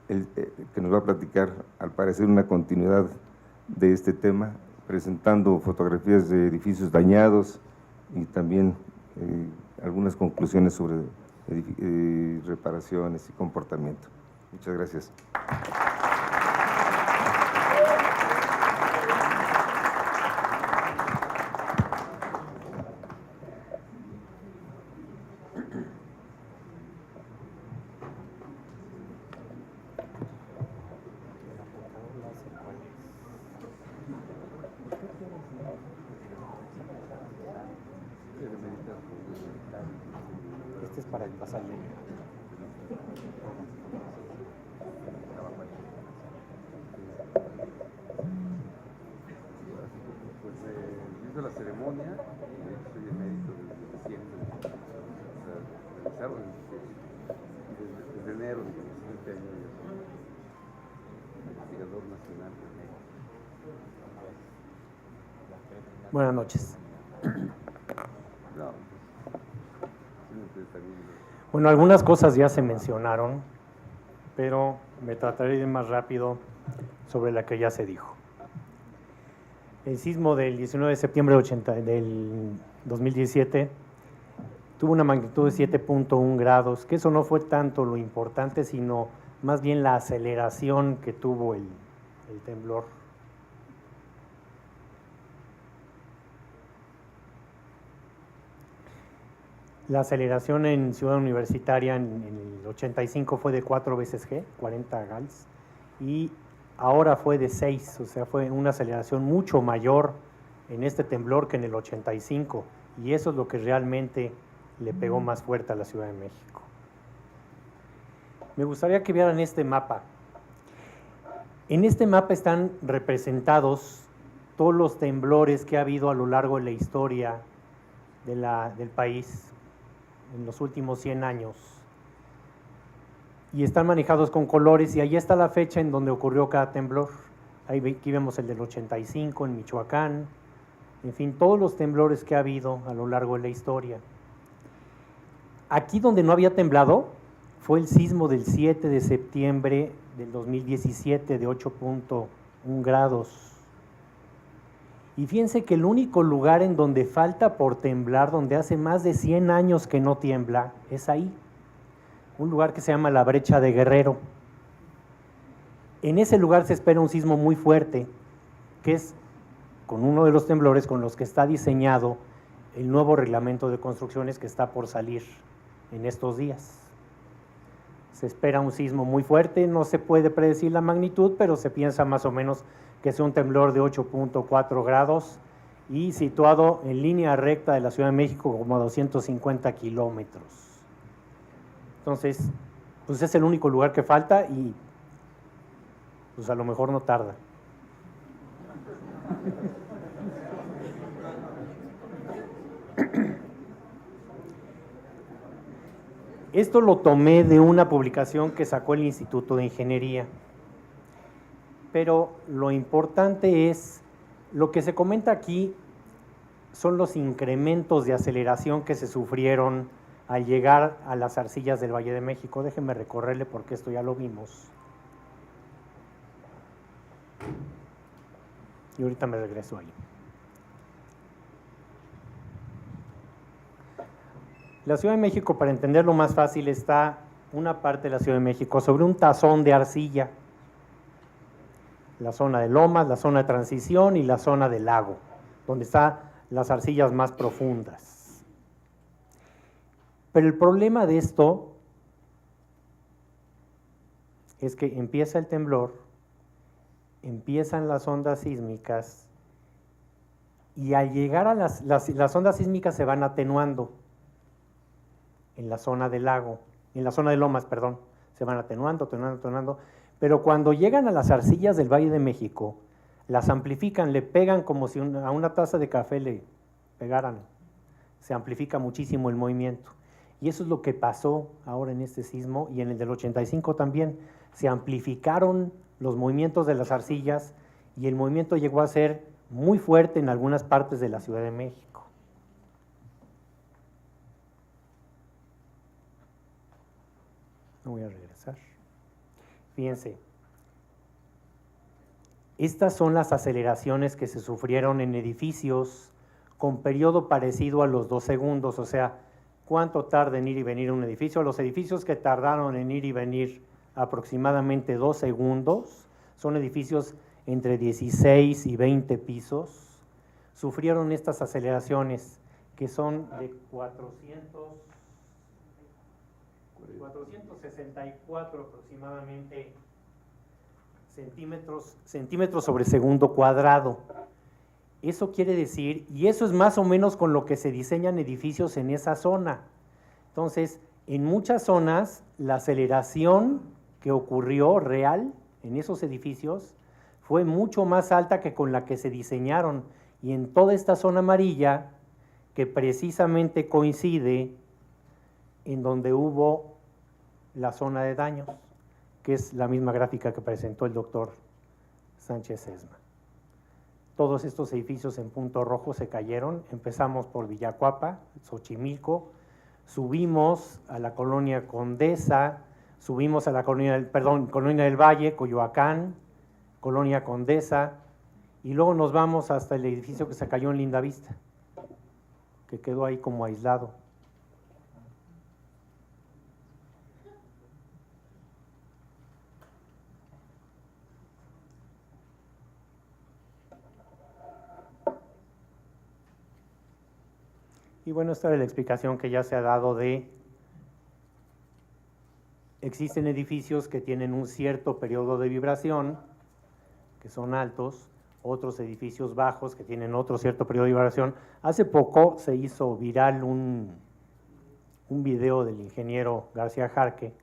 que nos va a platicar, al parecer, una continuidad de este tema, presentando fotografías de edificios dañados y también algunas conclusiones sobre reparaciones y comportamiento. Muchas gracias. Este es para el pasarle. Pues hizo la ceremonia, soy emérito desde siempre, realizaron desde enero de 17 años, yo soy investigador nacional. Buenas noches. No, pues, Bueno, algunas cosas ya se mencionaron, pero me trataré de ir más rápido sobre la que ya se dijo. El sismo del 19 de septiembre del 2017 tuvo una magnitud de 7.1 grados, que eso no fue tanto lo importante, sino más bien la aceleración que tuvo el temblor. La aceleración en Ciudad Universitaria en el 85 fue de 4 veces G, 40 Gals, y ahora fue de 6, o sea, fue una aceleración mucho mayor en este temblor que en el 85, y eso es lo que realmente le pegó más fuerte a la Ciudad de México. Me gustaría que vieran este mapa. En este mapa están representados todos los temblores que ha habido a lo largo de la historia del país en los últimos 100 años, y están manejados con colores, y ahí está la fecha en donde ocurrió cada temblor. Aquí vemos el del 85 en Michoacán, en fin, todos los temblores que ha habido a lo largo de la historia. Aquí donde no había temblado fue el sismo del 7 de septiembre del 2017 de 8.1 grados. Y fíjense que el único lugar en donde falta por temblar, donde hace más de 100 años que no tiembla, es ahí, un lugar que se llama la Brecha de Guerrero. En ese lugar se espera un sismo muy fuerte, que es con uno de los temblores con los que está diseñado el nuevo reglamento de construcciones que está por salir en estos días. Se espera un sismo muy fuerte, no se puede predecir la magnitud, pero se piensa más o menos que es un temblor de 8.4 grados y situado en línea recta de la Ciudad de México como a 250 kilómetros. Entonces, pues es el único lugar que falta y pues a lo mejor no tarda. Esto lo tomé de una publicación que sacó el Instituto de Ingeniería. Pero lo importante es, lo que se comenta aquí son los incrementos de aceleración que se sufrieron al llegar a las arcillas del Valle de México. Déjenme recorrerle porque esto ya lo vimos. Y ahorita me regreso ahí. La Ciudad de México, para entenderlo más fácil, está una parte de la Ciudad de México sobre un tazón de arcilla. La zona de lomas, la zona de transición y la zona del lago, donde están las arcillas más profundas. Pero el problema de esto es que empieza el temblor, empiezan las ondas sísmicas y al llegar a las ondas sísmicas se van atenuando en la zona del lago, en la zona de lomas, perdón, se van atenuando, pero cuando llegan a las arcillas del Valle de México, las amplifican, le pegan como si a una taza de café le pegaran, se amplifica muchísimo el movimiento. Y eso es lo que pasó ahora en este sismo y en el del 85 también. Se amplificaron los movimientos de las arcillas y el movimiento llegó a ser muy fuerte en algunas partes de la Ciudad de México. No voy a regresar. Fíjense, estas son las aceleraciones que se sufrieron en edificios con periodo parecido a los 2 segundos, o sea, ¿cuánto tarda en ir y venir un edificio? Los edificios que tardaron en ir y venir aproximadamente 2 segundos son edificios entre 16 y 20 pisos, sufrieron estas aceleraciones que son de 464 aproximadamente centímetros sobre segundo cuadrado. Eso quiere decir, y eso es más o menos con lo que se diseñan edificios en esa zona. Entonces, en muchas zonas, la aceleración que ocurrió real en esos edificios fue mucho más alta que con la que se diseñaron. Y en toda esta zona amarilla, que precisamente coincide en donde hubo la zona de daños, que es la misma gráfica que presentó el doctor Sánchez Sesma. Todos estos edificios en punto rojo se cayeron. Empezamos por Villacuapa, Xochimilco, subimos a la colonia Condesa, subimos a la colonia del Valle, Coyoacán, colonia Condesa, y luego nos vamos hasta el edificio que se cayó en Lindavista, que quedó ahí como aislado. Y bueno, esta es la explicación que ya se ha dado de, existen edificios que tienen un cierto periodo de vibración, que son altos, otros edificios bajos que tienen otro cierto periodo de vibración. Hace poco se hizo viral un video del ingeniero García Jarque,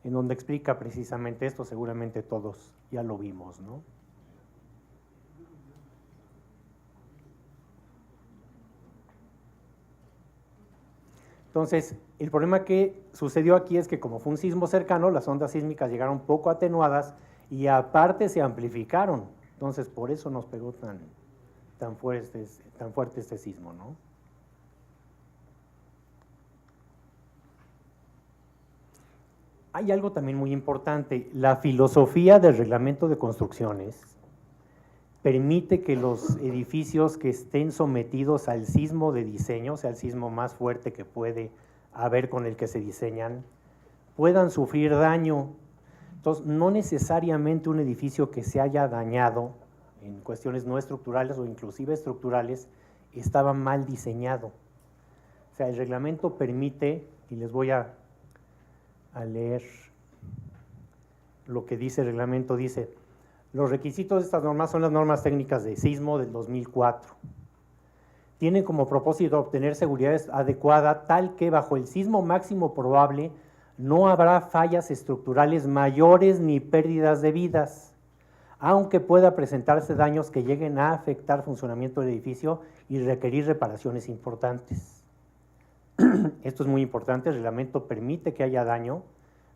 en donde explica precisamente esto, seguramente todos ya lo vimos, ¿no? Entonces, el problema que sucedió aquí es que como fue un sismo cercano, las ondas sísmicas llegaron poco atenuadas y aparte se amplificaron. Entonces, por eso nos pegó tan fuerte este sismo, ¿no? Hay algo también muy importante. La filosofía del reglamento de construcciones permite que los edificios que estén sometidos al sismo de diseño, o sea, el sismo más fuerte que puede haber con el que se diseñan, puedan sufrir daño. Entonces, no necesariamente un edificio que se haya dañado en cuestiones no estructurales o inclusive estructurales estaba mal diseñado. O sea, el reglamento permite, y les voy a leer lo que dice el reglamento, dice: los requisitos de estas normas son las normas técnicas de sismo del 2004. Tienen como propósito obtener seguridad adecuada tal que bajo el sismo máximo probable no habrá fallas estructurales mayores ni pérdidas de vidas, aunque pueda presentarse daños que lleguen a afectar funcionamiento del edificio y requerir reparaciones importantes. Esto es muy importante, el reglamento permite que haya daño,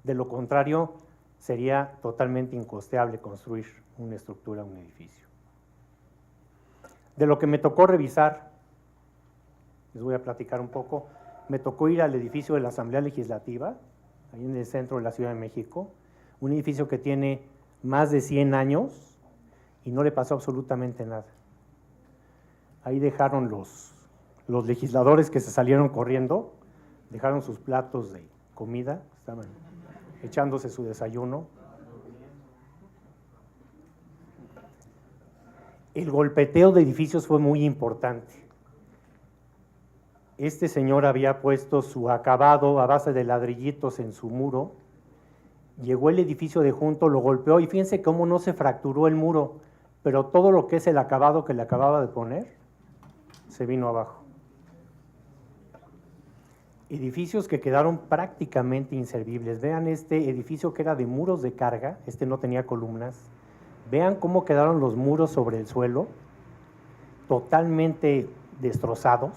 de lo contrario sería totalmente incosteable construir una estructura, un edificio. De lo que me tocó revisar, les voy a platicar un poco. Me tocó ir al edificio de la Asamblea Legislativa, ahí en el centro de la Ciudad de México, un edificio que tiene más de 100 años y no le pasó absolutamente nada. Ahí dejaron los legisladores que se salieron corriendo, dejaron sus platos de comida, estaban echándose su desayuno. El golpeteo de edificios fue muy importante. Este señor había puesto su acabado a base de ladrillitos en su muro, llegó el edificio de junto, lo golpeó y fíjense cómo no se fracturó el muro, pero todo lo que es el acabado que le acababa de poner se vino abajo. Edificios que quedaron prácticamente inservibles. Vean este edificio que era de muros de carga, este no tenía columnas. Vean cómo quedaron los muros sobre el suelo, totalmente destrozados.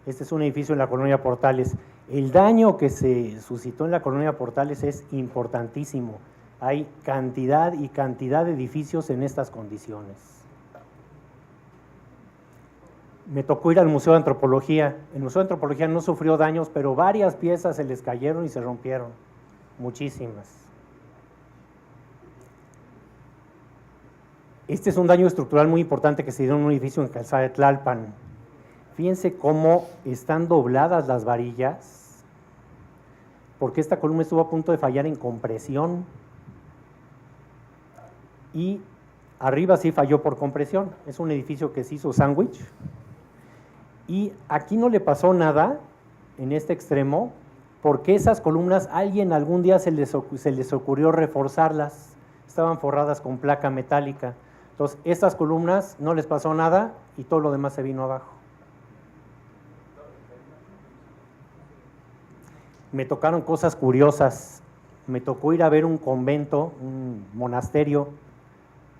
Este es un edificio en la colonia Portales. El daño que se suscitó en la colonia Portales es importantísimo. Hay cantidad y cantidad de edificios en estas condiciones. Me tocó ir al Museo de Antropología. El Museo de Antropología no sufrió daños, pero varias piezas se les cayeron y se rompieron. Muchísimas. Este es un daño estructural muy importante que se dio en un edificio en Calzada de Tlalpan. Fíjense cómo están dobladas las varillas, porque esta columna estuvo a punto de fallar en compresión. Y arriba sí falló por compresión. Es un edificio que se hizo sándwich. Y aquí no le pasó nada en este extremo, porque esas columnas alguien algún día se les ocurrió reforzarlas. Estaban forradas con placa metálica. Entonces, estas columnas no les pasó nada y todo lo demás se vino abajo. Me tocaron cosas curiosas. Me tocó ir a ver un convento, un monasterio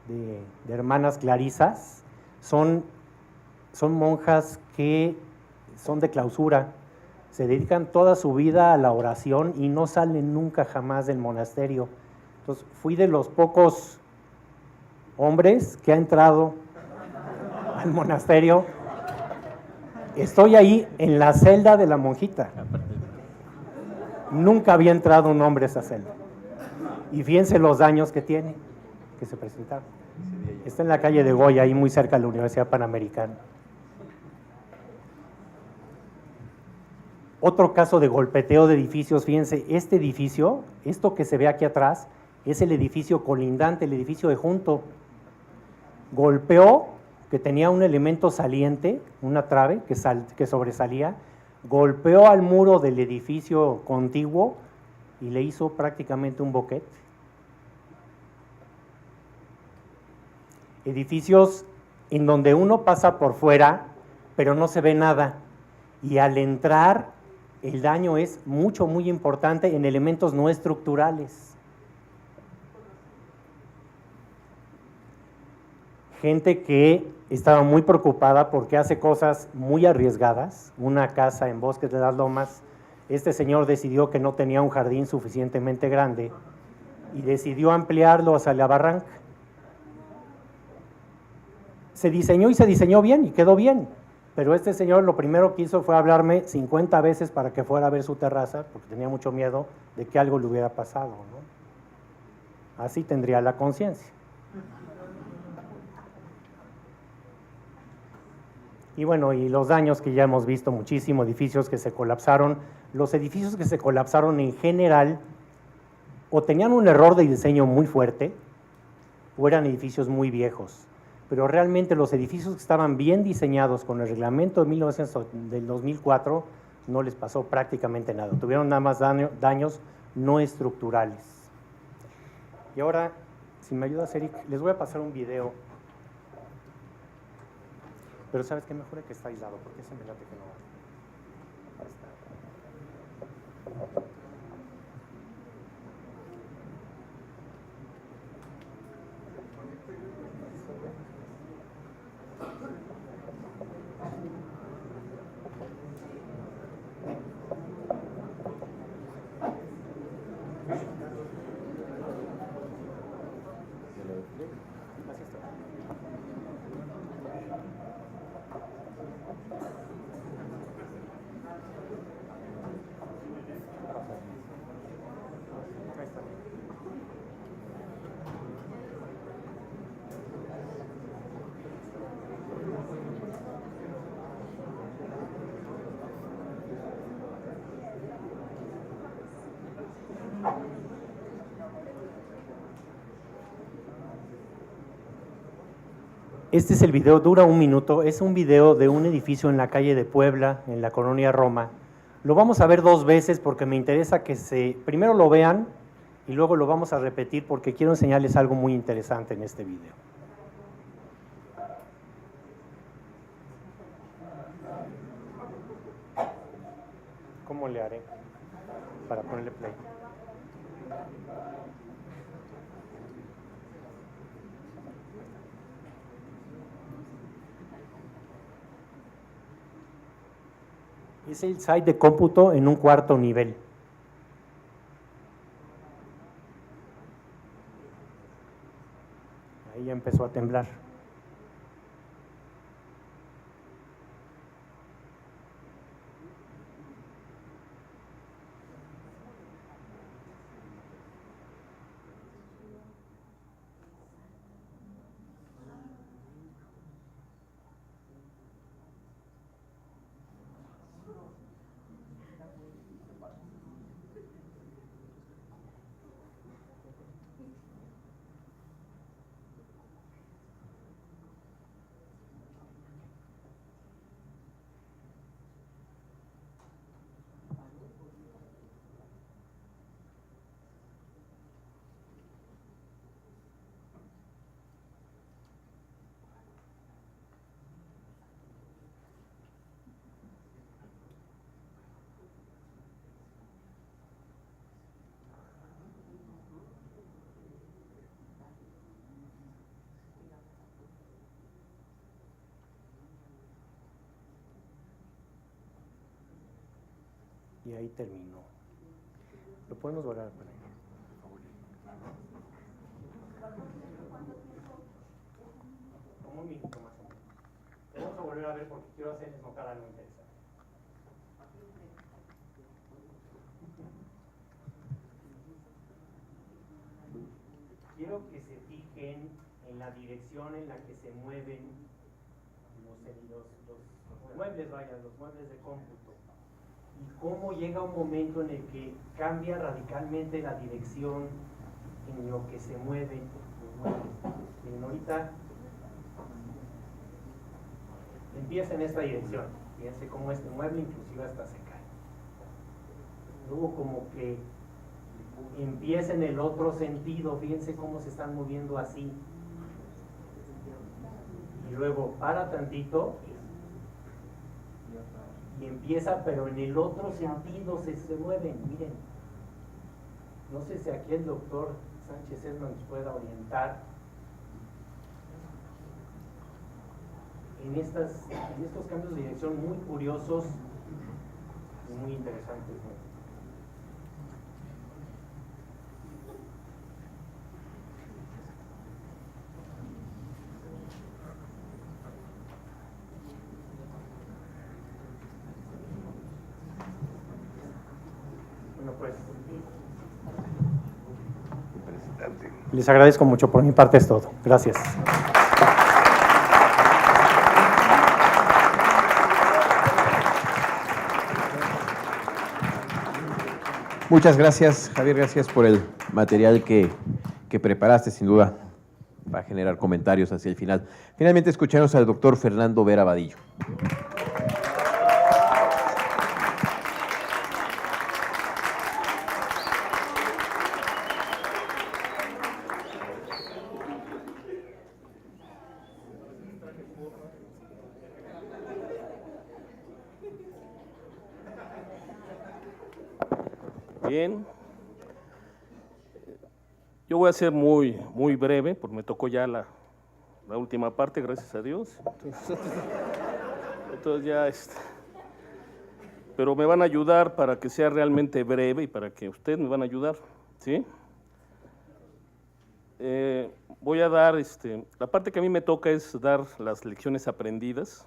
de hermanas clarisas. Son monjas que son de clausura, se dedican toda su vida a la oración y no salen nunca jamás del monasterio. Entonces, fui de los pocos hombres que ha entrado al monasterio. Estoy ahí en la celda de la monjita. Nunca había entrado un hombre a esa celda. Y fíjense los daños que tiene, que se presentaron. Está en la calle de Goya, ahí muy cerca de la Universidad Panamericana. Otro caso de golpeteo de edificios, fíjense, este edificio, esto que se ve aquí atrás, es el edificio colindante, el edificio de junto. Golpeó, que tenía un elemento saliente, una trave que sobresalía, golpeó al muro del edificio contiguo y le hizo prácticamente un boquete. Edificios en donde uno pasa por fuera, pero no se ve nada, y al entrar el daño es muy importante en elementos no estructurales. Gente que estaba muy preocupada porque hace cosas muy arriesgadas, una casa en Bosques de las Lomas. Este señor decidió que no tenía un jardín suficientemente grande y decidió ampliarlo hacia la barranca. Se diseñó y se diseñó bien y quedó bien, pero este señor lo primero que hizo fue hablarme 50 veces para que fuera a ver su terraza, porque tenía mucho miedo de que algo le hubiera pasado, ¿no? Así tendría la conciencia. Y bueno, y los daños que ya hemos visto muchísimo, edificios que se colapsaron. Los edificios que se colapsaron en general o tenían un error de diseño muy fuerte o eran edificios muy viejos. Pero realmente los edificios que estaban bien diseñados con el reglamento del 2004 no les pasó prácticamente nada. Tuvieron nada más daños no estructurales. Y ahora, si me ayudas, Eric, les voy a pasar un video. Pero ¿sabes qué? Mejor es que está aislado, porque ese me late que no va. Ahí está. Este es el video, dura 1 minuto, es un video de un edificio en la calle de Puebla, en la colonia Roma. Lo vamos a ver 2 veces porque me interesa que primero lo vean y luego lo vamos a repetir porque quiero enseñarles algo muy interesante en este video. ¿Cómo le haré para ponerle play? Es el site de cómputo en un 4º nivel. Ahí ya empezó a temblar. Y ahí terminó. ¿Lo podemos volver a poner? Como 1 minuto más o menos. Vamos a volver a ver porque quiero hacerles notar algo interesante. Quiero que se fijen en la dirección en la que se mueven los muebles, los muebles de cómputo. Y cómo llega un momento en el que cambia radicalmente la dirección en lo que se mueven los muebles. Miren, ahorita empieza en esta dirección. Fíjense cómo este mueble inclusive hasta se cae. Luego como que empieza en el otro sentido, fíjense cómo se están moviendo así. Y luego para tantito y empieza, pero en el otro sentido se mueven, miren. No sé si aquí el doctor Sánchez Esma nos pueda orientar en estos cambios de dirección muy curiosos y muy interesantes, ¿no? Bueno, pues les agradezco mucho, por mi parte es todo. Gracias. Muchas gracias, Javier, gracias por el material que preparaste, sin duda va a generar comentarios hacia el final. Finalmente escuchamos al doctor Fernando Vera Vadillo. Bien, yo voy a ser muy breve, porque me tocó ya la última parte, gracias a Dios. Entonces ya, pero me van a ayudar para que sea realmente breve y para que ustedes me van a ayudar, ¿sí? Voy a dar, la parte que a mí me toca es dar las lecciones aprendidas,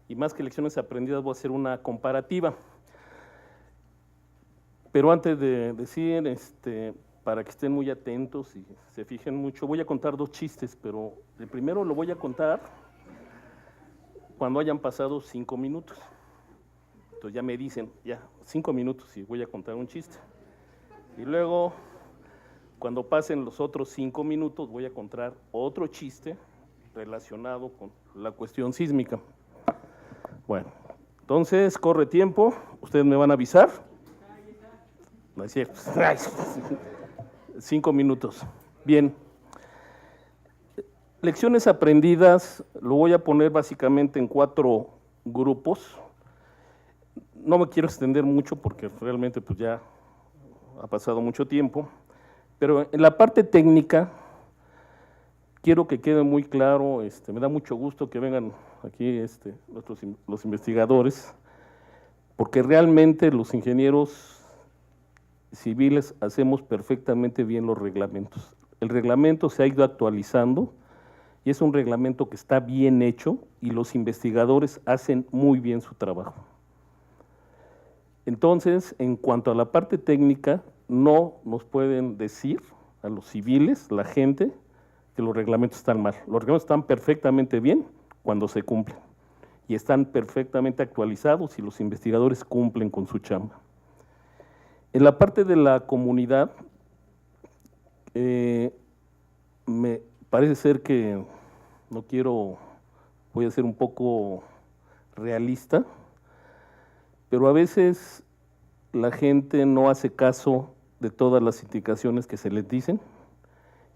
y más que lecciones aprendidas voy a hacer una comparativa. Pero antes de decir, para que estén muy atentos y se fijen mucho, voy a contar 2 chistes, pero el primero lo voy a contar cuando hayan pasado 5 minutos. Entonces ya me dicen, ya, 5 minutos y voy a contar un chiste. Y luego, cuando pasen los otros 5 minutos, voy a contar otro chiste, relacionado con la cuestión sísmica. Bueno, entonces corre tiempo, ustedes me van a avisar. No es cierto. 5 minutos. Bien. Lecciones aprendidas, lo voy a poner básicamente en 4 grupos. No me quiero extender mucho porque realmente pues ya ha pasado mucho tiempo, pero en la parte técnica quiero que quede muy claro, me da mucho gusto que vengan aquí los investigadores, porque realmente los ingenieros civiles hacemos perfectamente bien los reglamentos. El reglamento se ha ido actualizando y es un reglamento que está bien hecho y los investigadores hacen muy bien su trabajo. Entonces, en cuanto a la parte técnica, no nos pueden decir a los civiles, la gente, que los reglamentos están mal. Los reglamentos están perfectamente bien cuando se cumplen y están perfectamente actualizados y los investigadores cumplen con su chamba. En la parte de la comunidad, me parece ser que voy a ser un poco realista, pero a veces la gente no hace caso de todas las indicaciones que se les dicen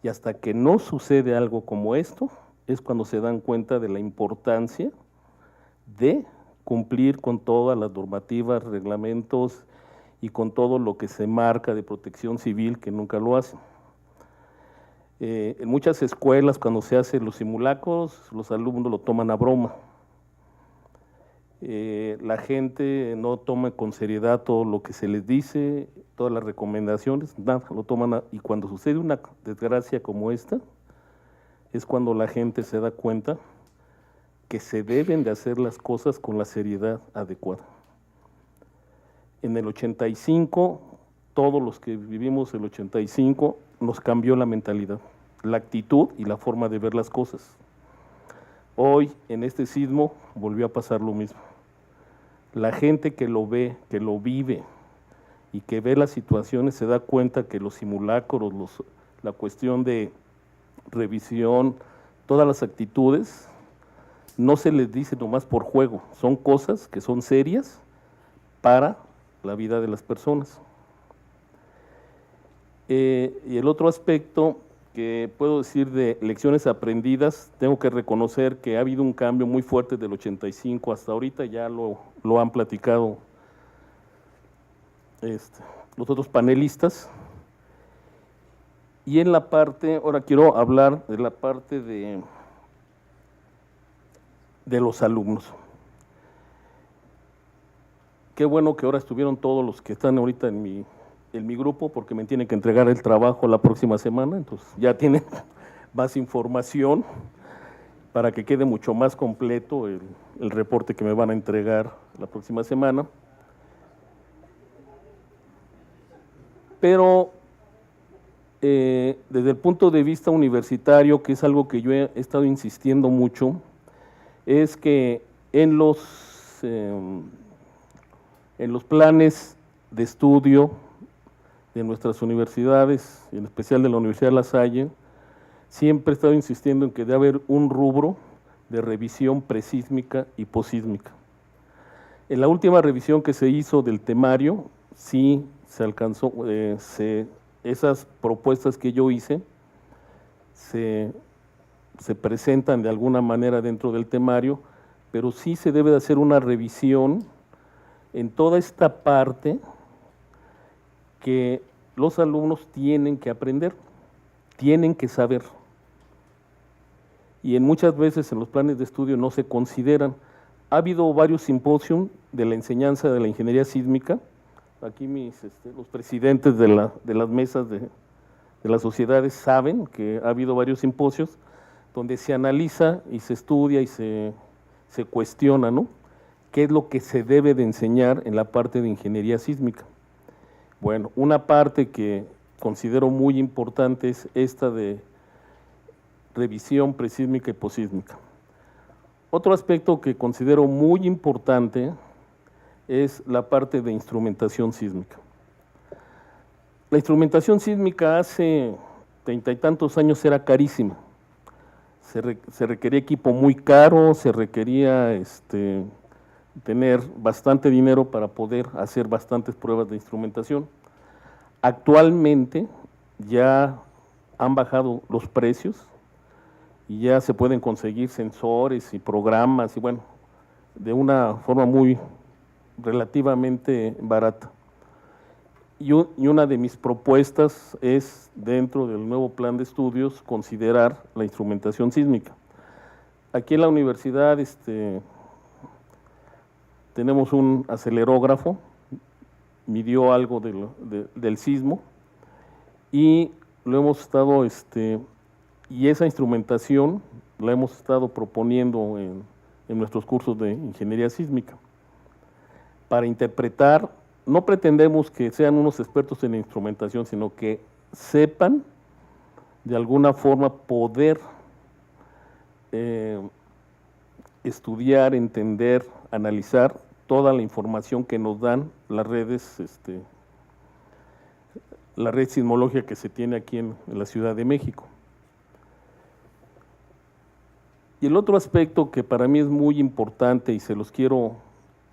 y hasta que no sucede algo como esto es cuando se dan cuenta de la importancia de cumplir con todas las normativas, reglamentos y con todo lo que se marca de protección civil, que nunca lo hacen. En muchas escuelas, cuando se hacen los simulacros, los alumnos lo toman a broma. La gente no toma con seriedad todo lo que se les dice, todas las recomendaciones, nada, lo toman y cuando sucede una desgracia como esta, es cuando la gente se da cuenta que se deben de hacer las cosas con la seriedad adecuada. En el 85, todos los que vivimos el 85, nos cambió la mentalidad, la actitud y la forma de ver las cosas. Hoy, en este sismo, volvió a pasar lo mismo. La gente que lo ve, que lo vive y que ve las situaciones se da cuenta que los simulacros, la cuestión de revisión, todas las actitudes, no se les dice nomás por juego, son cosas que son serias para la vida de las personas. Y el otro aspecto que puedo decir de lecciones aprendidas, tengo que reconocer que ha habido un cambio muy fuerte del 85 hasta ahorita, ya lo han platicado los otros panelistas. Y en la parte, ahora quiero hablar de la parte de los alumnos. Qué bueno que ahora estuvieron todos los que están ahorita en mi grupo, porque me tienen que entregar el trabajo la próxima semana, entonces ya tienen más información para que quede mucho más completo el reporte que me van a entregar la próxima semana. Pero desde el punto de vista universitario, que es algo que yo he estado insistiendo mucho, es que en los planes de estudio de nuestras universidades, en especial de la Universidad de La Salle, siempre he estado insistiendo en que debe haber un rubro de revisión presísmica y posísmica. En la última revisión que se hizo del temario, sí se alcanzó, esas propuestas que yo hice se presentan de alguna manera dentro del temario, pero sí se debe de hacer una revisión en toda esta parte que los alumnos tienen que aprender, tienen que saber. Y muchas veces en los planes de estudio no se consideran. Ha habido varios simposios de la enseñanza de la ingeniería sísmica. Aquí los presidentes de las mesas de las sociedades saben que ha habido varios simposios donde se analiza y se estudia y se cuestiona, ¿no?, qué es lo que se debe de enseñar en la parte de ingeniería sísmica. Bueno, una parte que considero muy importante es esta de revisión presísmica y posísmica. Otro aspecto que considero muy importante es la parte de instrumentación sísmica. La instrumentación sísmica hace 30 y tantos años era carísima. se requería equipo muy caro, se requería tener bastante dinero para poder hacer bastantes pruebas de instrumentación. Actualmente ya han bajado los precios y ya se pueden conseguir sensores y programas y bueno, de una forma muy relativamente barata. Y una de mis propuestas es, dentro del nuevo plan de estudios, considerar la instrumentación sísmica. Aquí en la universidad tenemos un acelerógrafo, midió algo del sismo y lo hemos estado, y esa instrumentación la hemos estado proponiendo en nuestros cursos de ingeniería sísmica. Para interpretar, no pretendemos que sean unos expertos en la instrumentación, sino que sepan de alguna forma poder estudiar, entender, analizar toda la información que nos dan las redes, la red sismológica que se tiene aquí en la Ciudad de México. Y el otro aspecto que para mí es muy importante y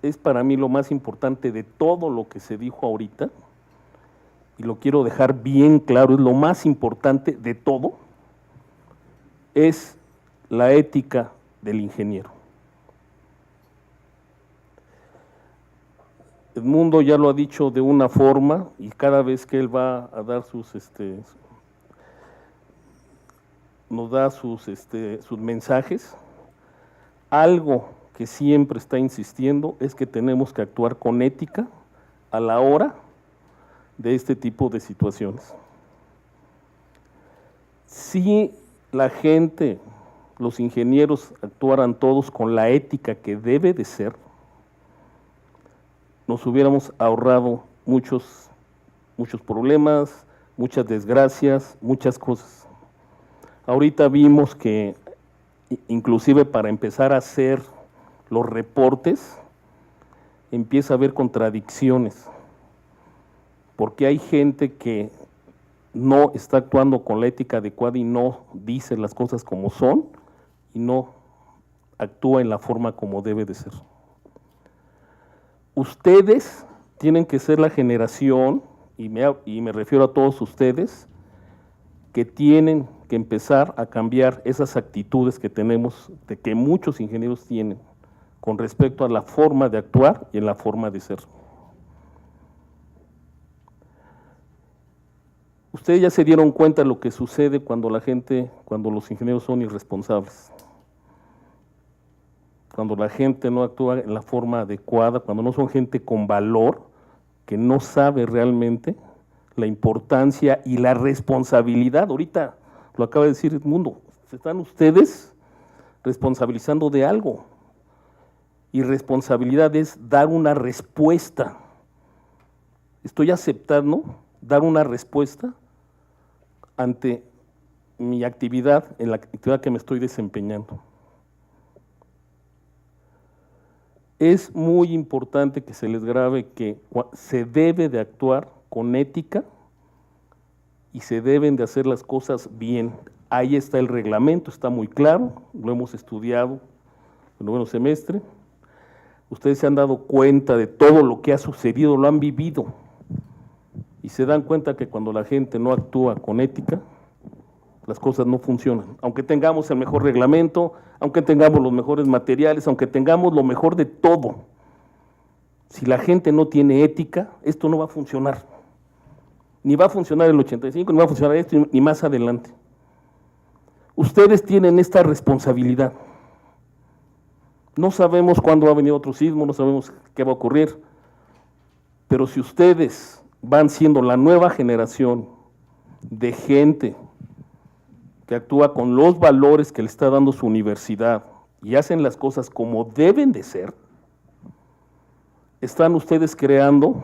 es para mí lo más importante de todo lo que se dijo ahorita, y lo quiero dejar bien claro, es lo más importante de todo, es la ética del ingeniero. Edmundo ya lo ha dicho de una forma, y cada vez que él va a dar nos da sus mensajes, algo que siempre está insistiendo es que tenemos que actuar con ética a la hora de este tipo de situaciones. Si la gente, los ingenieros actuaran todos con la ética que debe de ser, nos hubiéramos ahorrado muchos problemas, muchas desgracias, muchas cosas. Ahorita vimos que inclusive para empezar a hacer los reportes, empieza a haber contradicciones, porque hay gente que no está actuando con la ética adecuada y no dice las cosas como son y no actúa en la forma como debe de ser. Ustedes tienen que ser la generación, y me refiero a todos ustedes, que tienen que empezar a cambiar esas actitudes que tenemos, de que muchos ingenieros tienen, con respecto a la forma de actuar y en la forma de ser. Ustedes ya se dieron cuenta de lo que sucede cuando los ingenieros son irresponsables, cuando la gente no actúa en la forma adecuada, cuando no son gente con valor, que no sabe realmente la importancia y la responsabilidad. Ahorita lo acaba de decir Edmundo, se están ustedes responsabilizando de algo. Y responsabilidad es dar una respuesta. Estoy aceptando dar una respuesta ante mi actividad, en la actividad que me estoy desempeñando. Es muy importante que se les grabe que se debe de actuar con ética y se deben de hacer las cosas bien. Ahí está el reglamento, está muy claro, lo hemos estudiado en el noveno semestre. Ustedes se han dado cuenta de todo lo que ha sucedido, lo han vivido, y se dan cuenta que cuando la gente no actúa con ética, las cosas no funcionan. Aunque tengamos el mejor reglamento, aunque tengamos los mejores materiales, aunque tengamos lo mejor de todo, si la gente no tiene ética, esto no va a funcionar. Ni va a funcionar el 85, ni va a funcionar esto, ni más adelante. Ustedes tienen esta responsabilidad. No sabemos cuándo va a venir otro sismo, no sabemos qué va a ocurrir, pero si ustedes van siendo la nueva generación de gente que actúa con los valores que le está dando su universidad y hacen las cosas como deben de ser, están ustedes creando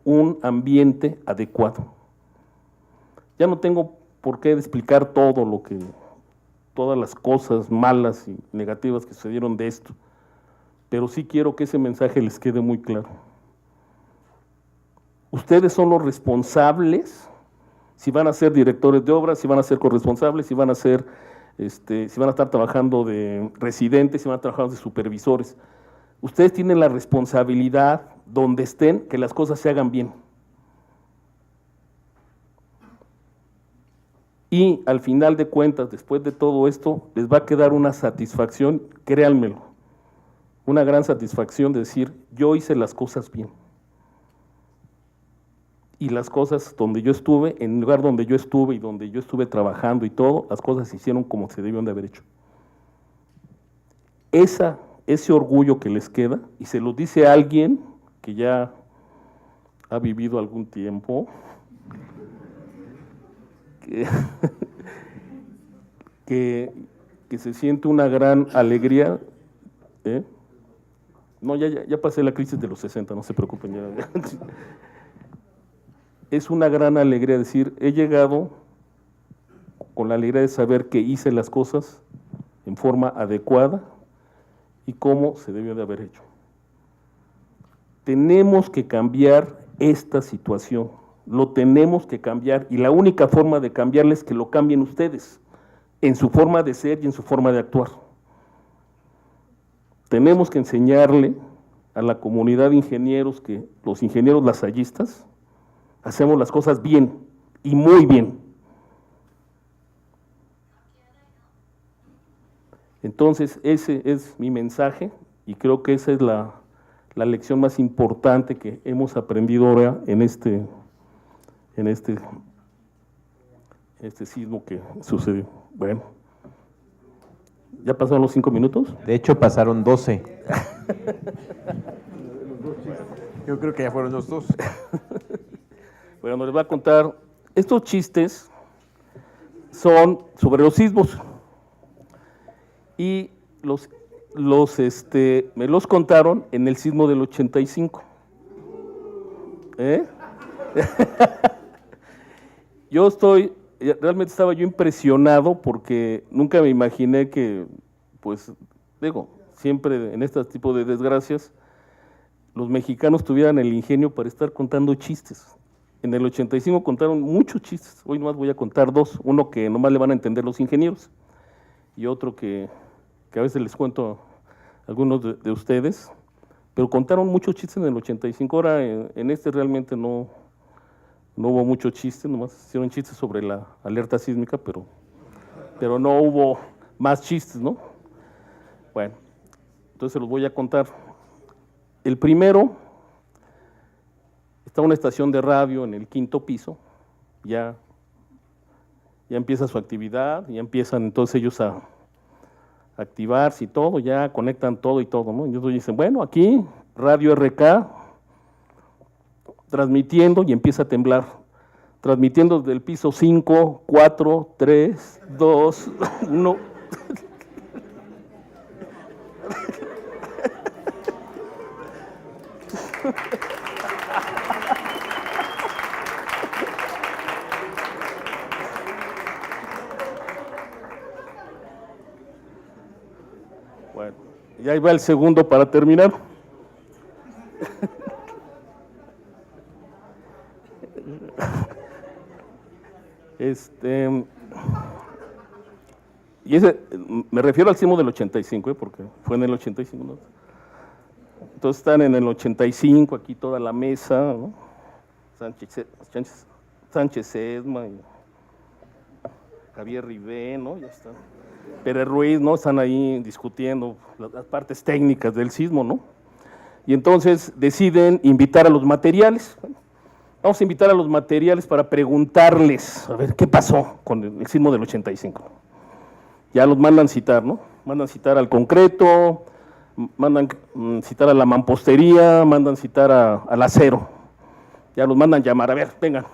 un ambiente adecuado. Ya no tengo por qué explicar todas las cosas malas y negativas que sucedieron de esto, pero sí quiero que ese mensaje les quede muy claro. Ustedes son los responsables, si van a ser directores de obras, si van a ser corresponsables, si van a ser si van a estar trabajando de residentes, si van a trabajar de supervisores. Ustedes tienen la responsabilidad, donde estén, que las cosas se hagan bien. Y al final de cuentas, después de todo esto, les va a quedar una satisfacción, créanmelo, una gran satisfacción de decir, yo hice las cosas bien. Y las cosas donde yo estuve, en el lugar donde yo estuve y donde yo estuve trabajando y todo, las cosas se hicieron como se debieron de haber hecho. Ese orgullo que les queda, y se lo dice alguien que ya ha vivido algún tiempo, que se siente una gran alegría. No, ya pasé la crisis de los 60, no se preocupen. Ya. Es una gran alegría decir, he llegado con la alegría de saber que hice las cosas en forma adecuada y cómo se debió de haber hecho. Tenemos que cambiar esta situación, lo tenemos que cambiar, y la única forma de cambiarla es que lo cambien ustedes, en su forma de ser y en su forma de actuar. Tenemos que enseñarle a la comunidad de ingenieros que los ingenieros lasallistas hacemos las cosas bien, y muy bien. Entonces, ese es mi mensaje, y creo que esa es la lección más importante que hemos aprendido ahora en este sismo que sucedió. Bueno, ¿ya pasaron los 5 minutos? De hecho, pasaron 12. Yo creo que ya fueron los 2. Bueno, les voy a contar, estos chistes son sobre los sismos, y me los contaron en el sismo del 85. Realmente estaba yo impresionado porque nunca me imaginé que, pues, siempre en este tipo de desgracias, los mexicanos tuvieran el ingenio para estar contando chistes. En el 85 contaron muchos chistes, hoy nomás voy a contar 2, uno que nomás le van a entender los ingenieros, y otro que a veces les cuento a algunos de ustedes, pero contaron muchos chistes en el 85, ahora en este realmente no hubo muchos chistes, nomás hicieron chistes sobre la alerta sísmica, pero no hubo más chistes, ¿no? Bueno, entonces se los voy a contar. El primero, está una estación de radio en el 5º piso, ya empieza su actividad, ya empiezan entonces ellos a activarse y todo, ya conectan todo y todo, ¿no? Y ellos dicen, bueno, aquí, Radio RK, transmitiendo, y empieza a temblar, transmitiendo desde el piso 5, 4, 3, 2, 1. Bueno, y ahí va el segundo para terminar. Y ese, me refiero al sismo del 85, porque fue en el 85, ¿no? Entonces están en el 85, aquí toda la mesa, ¿no? Sánchez Esma, y Javier Ribé, ¿no? Ya están. Pérez Ruiz, ¿no? Están ahí discutiendo las partes técnicas del sismo, ¿no? Y entonces deciden invitar a los materiales. Bueno, vamos a invitar a los materiales para preguntarles, a ver, ¿qué pasó con el sismo del 85? Ya los mandan citar, ¿no? Mandan citar al concreto, mandan citar a la mampostería, mandan citar al acero. Ya los mandan llamar, a ver, vengan,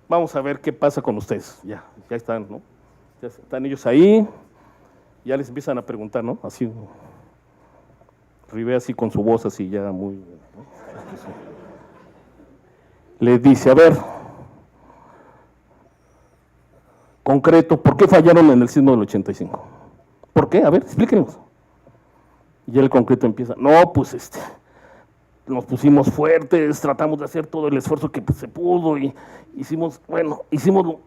vamos a ver qué pasa con ustedes. Ya están, ¿no? Ya están ellos ahí, ya les empiezan a preguntar, ¿no? Así, Ribé así con su voz así ya muy, ¿no? Les dice, a ver, concreto, ¿por qué fallaron en el sismo del 85? ¿Por qué? A ver, explíquenos. Y ya el concreto empieza, no, pues nos pusimos fuertes, tratamos de hacer todo el esfuerzo que se pudo y hicimos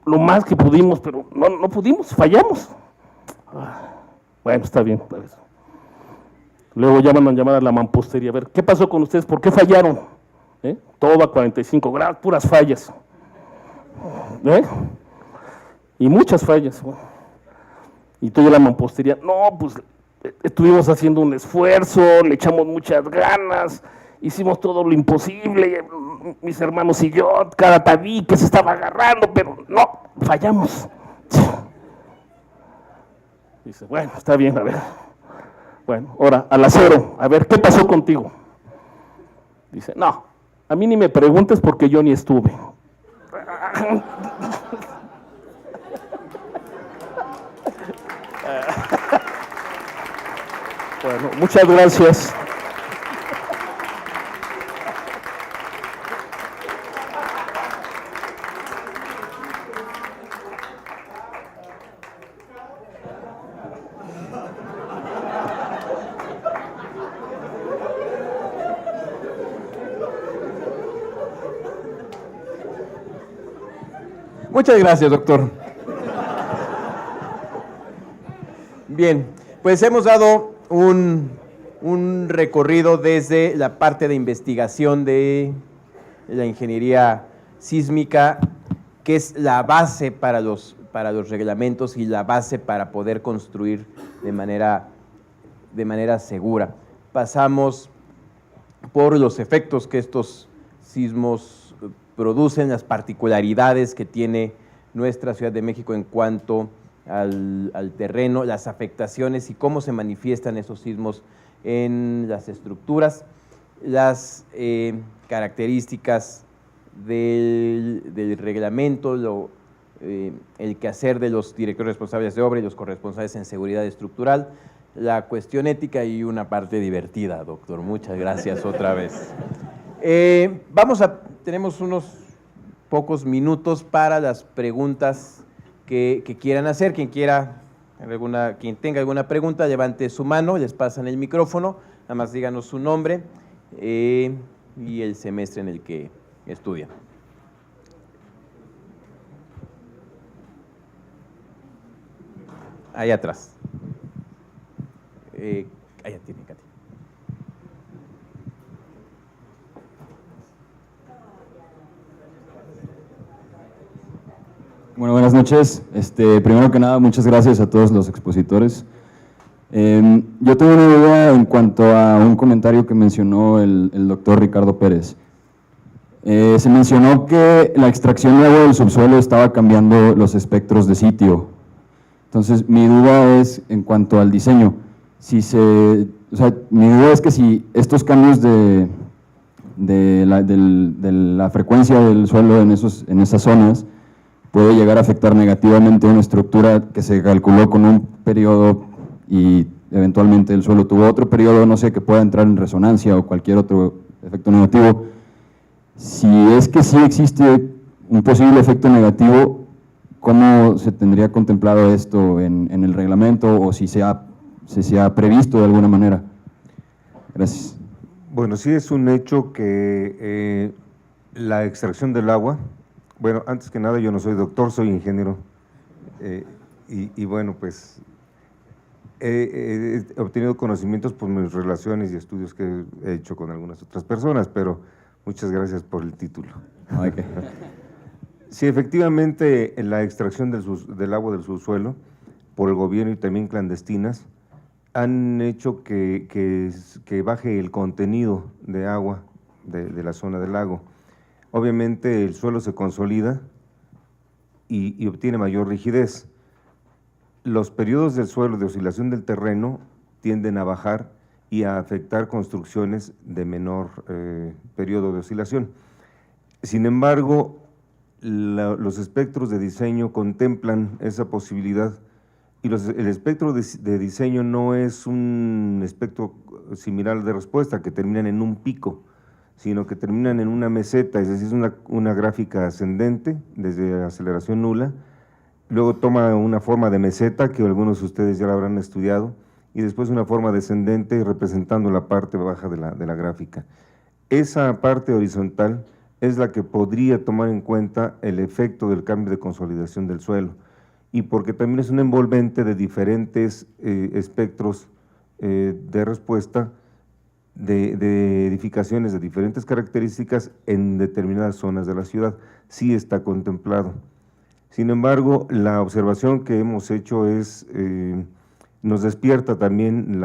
lo más que pudimos, pero no pudimos, fallamos. Bueno, está bien. Pues. Luego ya van a llamar a la mampostería. A ver, ¿qué pasó con ustedes? ¿Por qué fallaron? Todo a 45 grados, puras fallas. Y muchas fallas. Bueno. Y tú y la mampostería, no, pues estuvimos haciendo un esfuerzo, le echamos muchas ganas, hicimos todo lo imposible, mis hermanos y yo, cada tabique se estaba agarrando, pero no, fallamos. Dice, bueno, está bien, a ver. Bueno, ahora, al acero, a ver, ¿qué pasó contigo? Dice, no, a mí ni me preguntes porque yo ni estuve. Bueno, muchas gracias. Muchas gracias, doctor. Bien, pues hemos dado un recorrido desde la parte de investigación de la ingeniería sísmica, que es la base para los reglamentos y la base para poder construir de manera segura. Pasamos por los efectos que estos sismos producen, las particularidades que tiene nuestra Ciudad de México en cuanto al terreno, las afectaciones y cómo se manifiestan esos sismos en las estructuras, las características del reglamento, el quehacer de los directores responsables de obra y los corresponsales en seguridad estructural, la cuestión ética y una parte divertida, doctor. Muchas gracias otra vez. Tenemos unos pocos minutos para las preguntas que quieran hacer. Quien tenga alguna pregunta, levante su mano, les pasan el micrófono, nada más díganos su nombre y el semestre en el que estudia. Ahí atrás. Allá tiene, Katy. Bueno, buenas noches. Primero que nada, muchas gracias a todos los expositores. Yo tengo una duda en cuanto a un comentario que mencionó el doctor Ricardo Pérez. Se mencionó que la extracción de agua del subsuelo estaba cambiando los espectros de sitio. Entonces, mi duda es en cuanto al diseño. Mi duda es que si estos cambios de la frecuencia del suelo en esas zonas puede llegar a afectar negativamente una estructura que se calculó con un periodo y eventualmente el suelo tuvo otro periodo, no sé, que pueda entrar en resonancia o cualquier otro efecto negativo. Si es que sí existe un posible efecto negativo, ¿cómo se tendría contemplado esto en el reglamento o si se ha previsto de alguna manera? Gracias. Bueno, sí es un hecho que la extracción del agua, bueno, antes que nada yo no soy doctor, soy ingeniero, y bueno, pues he obtenido conocimientos por mis relaciones y estudios que he hecho con algunas otras personas, pero muchas gracias por el título. Okay. Sí, efectivamente, la extracción del agua del subsuelo por el gobierno y también clandestinas han hecho que baje el contenido de agua de la zona del lago. Obviamente el suelo se consolida y obtiene mayor rigidez. Los periodos del suelo de oscilación del terreno tienden a bajar y a afectar construcciones de menor periodo de oscilación. Sin embargo, los espectros de diseño contemplan esa posibilidad y el espectro de diseño no es un espectro similar de respuesta que terminan en un pico, sino que terminan en una meseta, es decir, es una gráfica ascendente desde aceleración nula, luego toma una forma de meseta que algunos de ustedes ya la habrán estudiado, y después una forma descendente representando la parte baja de la gráfica. Esa parte horizontal es la que podría tomar en cuenta el efecto del cambio de consolidación del suelo, y porque también es un envolvente de diferentes espectros de respuesta de edificaciones de diferentes características en determinadas zonas de la ciudad. Sí está contemplado. Sin embargo, la observación que hemos hecho nos despierta también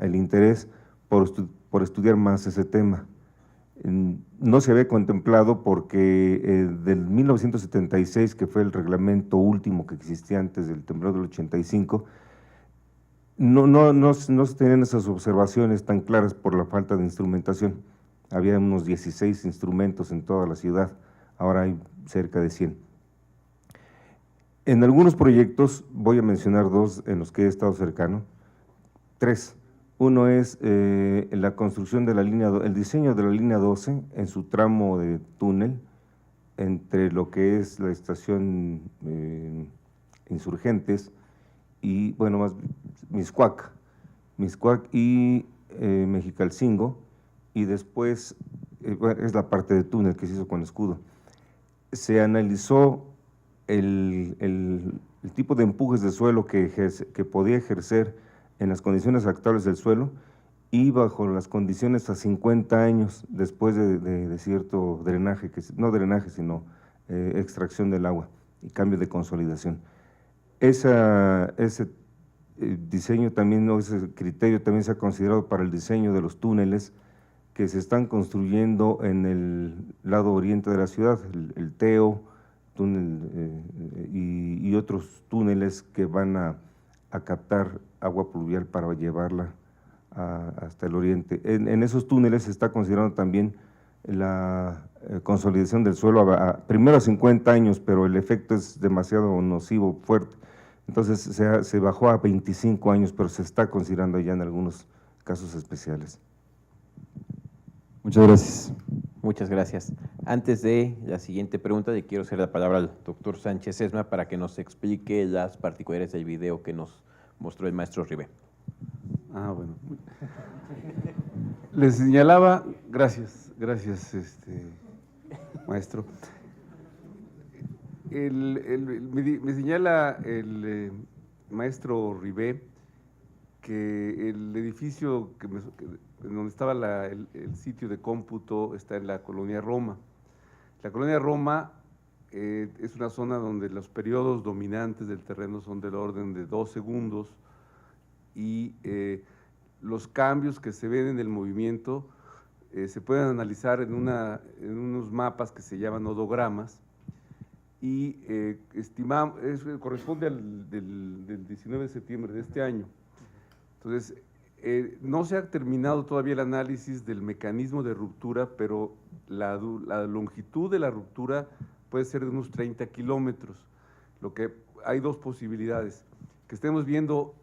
el interés por estudiar más ese tema. No se había contemplado porque del 1976, que fue el reglamento último que existía antes del temblor del 85, no se tenían esas observaciones tan claras por la falta de instrumentación. Había unos 16 instrumentos en toda la ciudad, ahora hay cerca de 100. En algunos proyectos, voy a mencionar dos en los que he estado cercano, tres. Uno es la construcción de el diseño de la línea 12 en su tramo de túnel entre lo que es la estación Insurgentes y, bueno, más Mixcoac y Mexicalcingo, y después es la parte de túnel que se hizo con escudo. Se analizó el tipo de empujes de suelo que podía ejercer en las condiciones actuales del suelo y bajo las condiciones a 50 años después de cierto drenaje, no drenaje, sino extracción del agua y cambio de consolidación. Ese diseño también, ese criterio también se ha considerado para el diseño de los túneles que se están construyendo en el lado oriente de la ciudad, el Teo, túnel y otros túneles que van a captar agua pluvial para llevarla hasta el oriente. En esos túneles se está considerando también la consolidación del suelo primero a 50 años, pero el efecto es demasiado nocivo, fuerte. Entonces se bajó a 25 años, pero se está considerando ya en algunos casos especiales. Muchas gracias. Muchas gracias. Antes de la siguiente pregunta, le quiero hacer la palabra al doctor Sánchez Sesma para que nos explique las particularidades del video que nos mostró el maestro Ribé. Bueno. Les señalaba, gracias, maestro. Me señala el maestro Ribé que el edificio donde estaba el sitio de cómputo está en la colonia Roma. La colonia Roma es una zona donde los periodos dominantes del terreno son del orden de 2 segundos y los cambios que se ven en el movimiento se pueden analizar en unos mapas que se llaman odogramas y corresponde del 19 de septiembre de este año. Entonces, no se ha terminado todavía el análisis del mecanismo de ruptura, pero la longitud de la ruptura puede ser de unos 30 kilómetros. Lo que hay dos posibilidades, que estemos viendo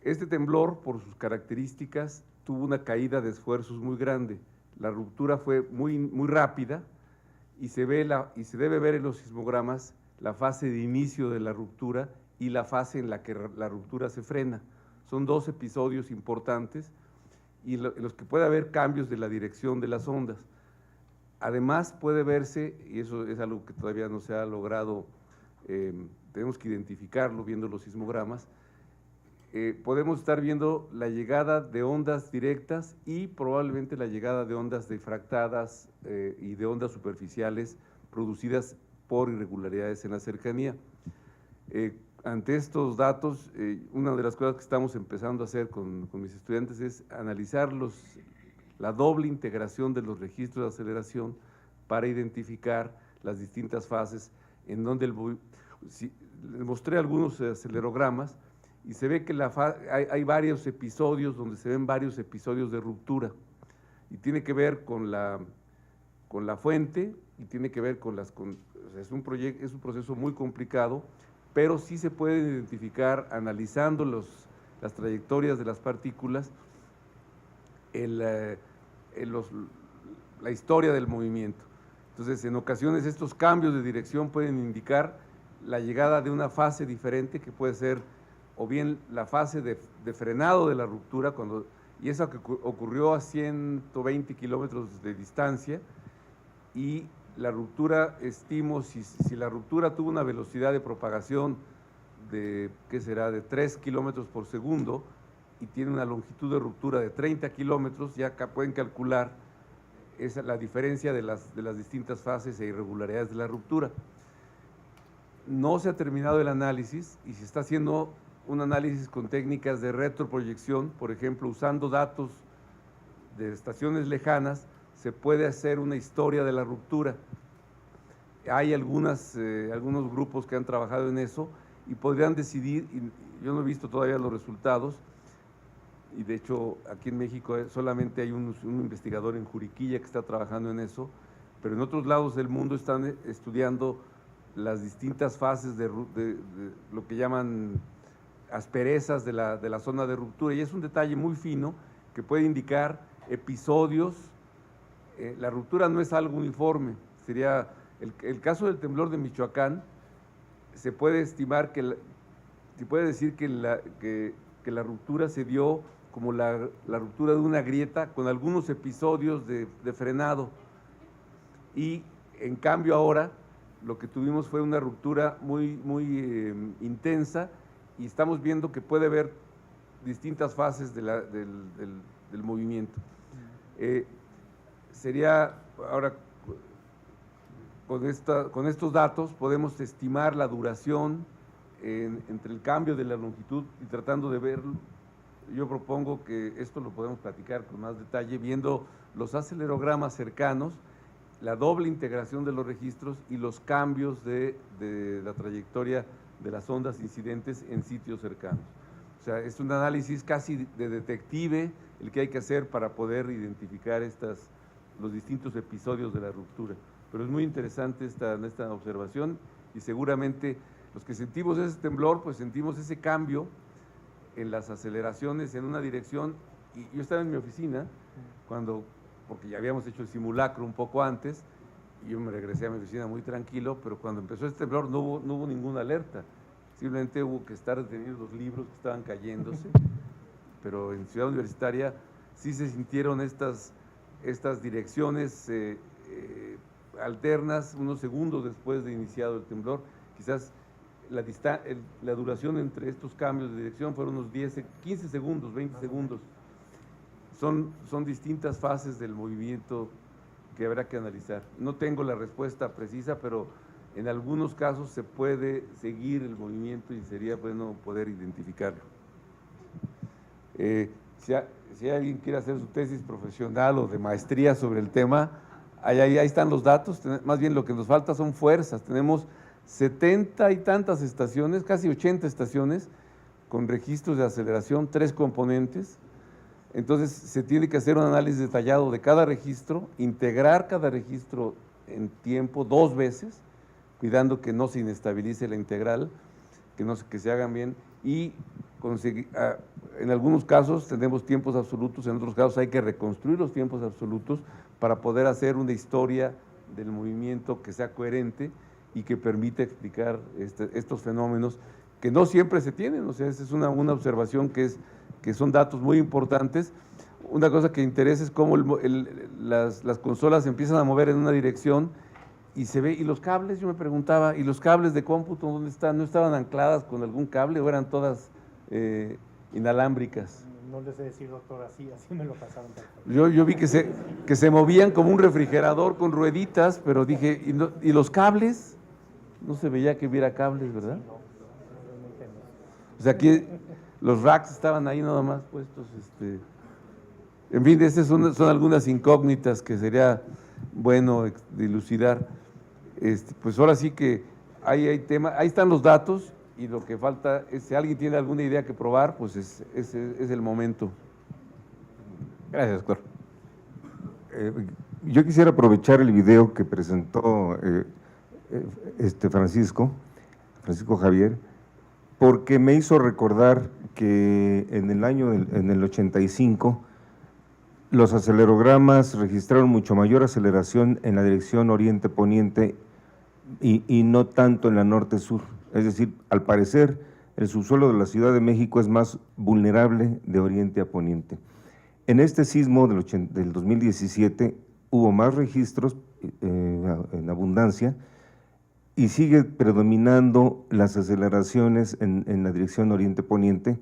este temblor, por sus características, tuvo una caída de esfuerzos muy grande. La ruptura fue muy rápida y se debe ver en los sismogramas la fase de inicio de la ruptura y la fase en la que la ruptura se frena. Son dos episodios importantes y en los que puede haber cambios de la dirección de las ondas. Además puede verse, y eso es algo que todavía no se ha logrado, tenemos que identificarlo viendo los sismogramas, podemos estar viendo la llegada de ondas directas y probablemente la llegada de ondas difractadas y de ondas superficiales producidas por irregularidades en la cercanía. Ante estos datos, una de las cosas que estamos empezando a hacer con mis estudiantes es analizar la doble integración de los registros de aceleración para identificar las distintas fases en donde les mostré algunos acelerogramas y se ve que hay varios episodios donde se ven varios episodios de ruptura y tiene que ver con la fuente y tiene que ver es un proceso muy complicado, pero sí se puede identificar analizando las trayectorias de las partículas, la historia del movimiento. Entonces, en ocasiones estos cambios de dirección pueden indicar la llegada de una fase diferente que puede ser o bien la fase de frenado de la ruptura, y eso que ocurrió a 120 kilómetros de distancia, y la ruptura, estimo, si la ruptura tuvo una velocidad de propagación de, ¿qué será?, de 3 kilómetros por segundo y tiene una longitud de ruptura de 30 kilómetros, ya pueden calcular la diferencia de las distintas fases e irregularidades de la ruptura. No se ha terminado el análisis y se está haciendo un análisis con técnicas de retroproyección, por ejemplo, usando datos de estaciones lejanas, se puede hacer una historia de la ruptura. Hay algunos grupos que han trabajado en eso y podrían decidir, y yo no he visto todavía los resultados, y de hecho aquí en México solamente hay un investigador en Juriquilla que está trabajando en eso, pero en otros lados del mundo están estudiando las distintas fases de lo que llaman asperezas de la zona de ruptura, y es un detalle muy fino que puede indicar episodios. La ruptura no es algo uniforme, sería el caso del temblor de Michoacán, se puede estimar se puede decir que la ruptura se dio como la ruptura de una grieta con algunos episodios de frenado, y en cambio ahora lo que tuvimos fue una ruptura muy intensa, y estamos viendo que puede haber distintas fases del movimiento. Sería, ahora, con estos datos podemos estimar la duración entre el cambio de la longitud y tratando de verlo. Yo propongo que esto lo podemos platicar con más detalle, viendo los acelerogramas cercanos, la doble integración de los registros y los cambios de la trayectoria de las ondas incidentes en sitios cercanos. O sea, es un análisis casi de detective el que hay que hacer para poder identificar los distintos episodios de la ruptura. Pero es muy interesante esta observación, y seguramente los que sentimos ese temblor, pues sentimos ese cambio en las aceleraciones en una dirección. Y yo estaba en mi oficina porque ya habíamos hecho el simulacro un poco antes, y yo me regresé a mi oficina muy tranquilo, pero cuando empezó este temblor no hubo ninguna alerta, simplemente hubo que estar detenidos los libros que estaban cayéndose, pero en Ciudad Universitaria sí se sintieron estas direcciones alternas unos segundos después de iniciado el temblor. Quizás la duración entre estos cambios de dirección fueron unos 15 segundos, 20 segundos. Son distintas fases del movimiento que habrá que analizar. No tengo la respuesta precisa, pero en algunos casos se puede seguir el movimiento y sería bueno poder identificarlo. Si alguien quiere hacer su tesis profesional o de maestría sobre el tema, ahí están los datos. Más bien lo que nos falta son fuerzas. Tenemos 70 y tantas estaciones, casi 80 estaciones, con registros de aceleración, 3 componentes. Entonces se tiene que hacer un análisis detallado de cada registro, integrar cada registro en tiempo 2 veces, cuidando que no se inestabilice la integral, que se hagan bien, y conseguir, en algunos casos tenemos tiempos absolutos, en otros casos hay que reconstruir los tiempos absolutos para poder hacer una historia del movimiento que sea coherente y que permita explicar estos fenómenos que no siempre se tienen. O sea, esa es una observación que son datos muy importantes. Una cosa que interesa es cómo las consolas se empiezan a mover en una dirección y se ve, y los cables, yo me preguntaba, ¿y los cables de cómputo dónde están? ¿No estaban ancladas con algún cable o eran todas inalámbricas? No les sé decir, doctor, así me lo pasaron. Yo vi que se movían como un refrigerador con rueditas, pero dije, ¿y los cables? No se veía que hubiera cables, ¿verdad? Sí, no, realmente no. O sea, aquí los racks estaban ahí nada más puestos. En fin, estas son algunas incógnitas que sería bueno dilucidar. Pues ahora sí que ahí están los datos, y lo que falta es, si alguien tiene alguna idea que probar, pues es el momento. Gracias, doctor. Yo quisiera aprovechar el video que presentó Francisco Javier, porque me hizo recordar que en el 85, los acelerogramas registraron mucho mayor aceleración en la dirección oriente-poniente y no tanto en la norte-sur. Es decir, al parecer, el subsuelo de la Ciudad de México es más vulnerable de oriente a poniente. En este sismo del 2017 hubo más registros, en abundancia, y sigue predominando las aceleraciones en la dirección oriente-poniente.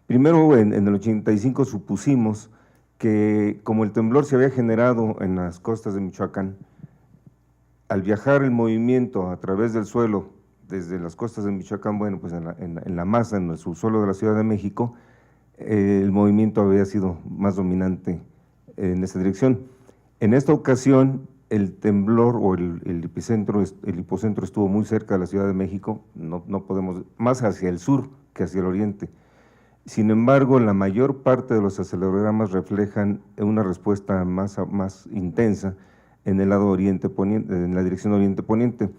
Primero, en el 85 supusimos que como el temblor se había generado en las costas de Michoacán, al viajar el movimiento a través del suelo desde las costas de Michoacán, bueno, pues en la masa, en el subsuelo de la Ciudad de México, el movimiento había sido más dominante en esa dirección. En esta ocasión, el temblor o el hipocentro estuvo muy cerca de la Ciudad de México, no podemos, más hacia el sur que hacia el oriente. Sin embargo, la mayor parte de los acelerogramas reflejan una respuesta más intensa en el lado oriente-poniente, en la dirección oriente-poniente.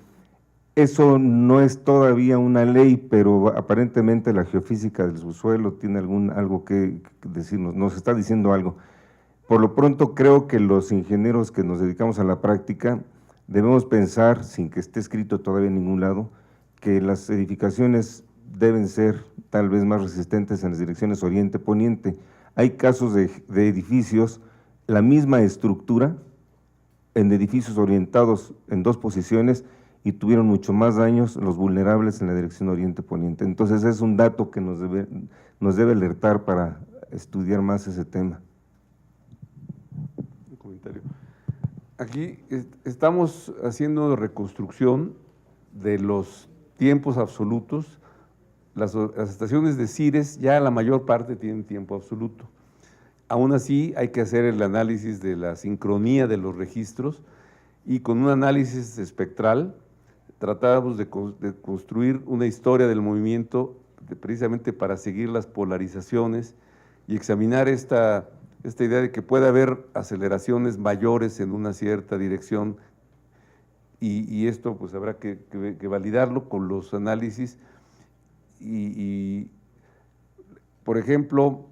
Eso no es todavía una ley, pero aparentemente la geofísica del subsuelo tiene algo que decirnos, nos está diciendo algo. Por lo pronto, creo que los ingenieros que nos dedicamos a la práctica debemos pensar, sin que esté escrito todavía en ningún lado, que las edificaciones deben ser tal vez más resistentes en las direcciones oriente-poniente. Hay casos de edificios, la misma estructura, en edificios orientados en dos posiciones y tuvieron mucho más daños los vulnerables en la dirección oriente-poniente. Entonces es un dato que nos debe alertar para estudiar más ese tema. Un comentario. Aquí estamos haciendo reconstrucción de los tiempos absolutos. Las estaciones de CIRES ya la mayor parte tienen tiempo absoluto. Aún así hay que hacer el análisis de la sincronía de los registros y con un análisis espectral tratamos de construir una historia del movimiento precisamente para seguir las polarizaciones y examinar esta idea de que puede haber aceleraciones mayores en una cierta dirección y esto pues habrá que validarlo con los análisis y por ejemplo,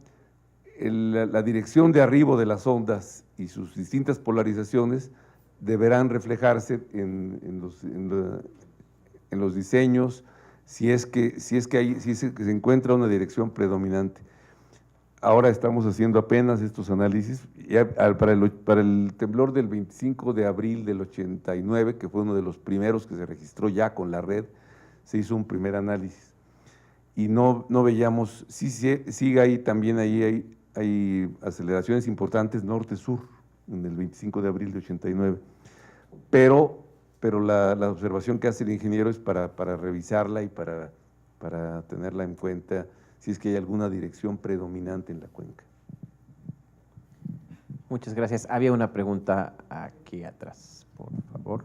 la dirección de arribo de las ondas y sus distintas polarizaciones deberán reflejarse en los diseños si es que se encuentra una dirección predominante. Ahora estamos haciendo apenas estos análisis. Para el temblor del 25 de abril del 89, que fue uno de los primeros que se registró ya con la red, se hizo un primer análisis. Y no veíamos, sigue ahí también, hay aceleraciones importantes norte-sur en el 25 de abril de 89, pero la observación que hace el ingeniero es para revisarla y para tenerla en cuenta si es que hay alguna dirección predominante en la cuenca. Muchas gracias. Había una pregunta aquí atrás, por favor.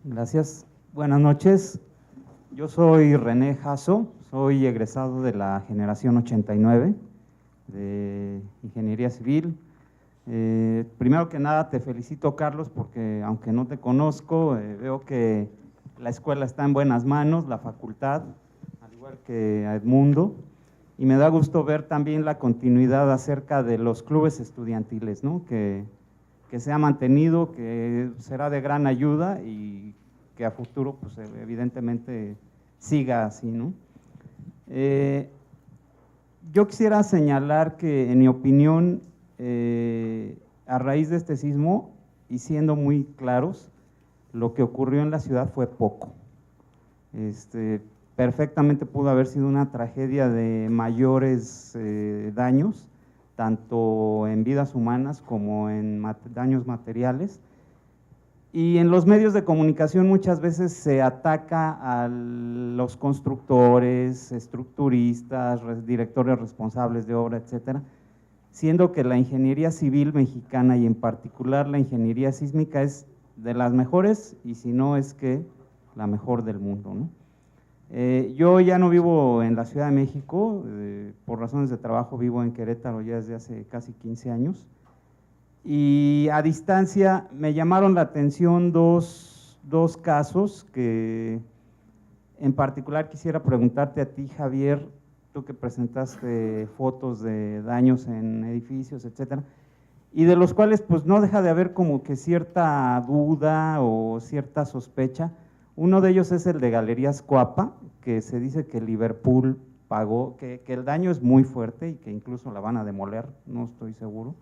Gracias. Buenas noches. Yo soy René Jasso, soy egresado de la generación 89 de Ingeniería Civil. Primero que nada te felicito, Carlos, porque aunque no te conozco, veo que la escuela está en buenas manos, la facultad, al igual que a Edmundo, y me da gusto ver también la continuidad acerca de los clubes estudiantiles, ¿no? que se ha mantenido, que será de gran ayuda y que a futuro, pues evidentemente, siga así, ¿no? Yo quisiera señalar que, en mi opinión, a raíz de este sismo, y siendo muy claros, lo que ocurrió en la ciudad fue poco. Perfectamente pudo haber sido una tragedia de mayores daños, tanto en vidas humanas como en daños materiales. Y en los medios de comunicación muchas veces se ataca a los constructores, estructuristas, directores responsables de obra, etcétera, siendo que la ingeniería civil mexicana y en particular la ingeniería sísmica es de las mejores y si no es que la mejor del mundo, ¿no? Yo ya no vivo en la Ciudad de México, por razones de trabajo vivo en Querétaro ya desde hace casi 15 años. Y a distancia me llamaron la atención dos casos que en particular quisiera preguntarte a ti, Javier, tú que presentaste fotos de daños en edificios, etcétera, y de los cuales pues no deja de haber como que cierta duda o cierta sospecha. Uno de ellos es el de Galerías Coapa, que se dice que Liverpool pagó, que el daño es muy fuerte y que incluso la van a demoler, no estoy seguro,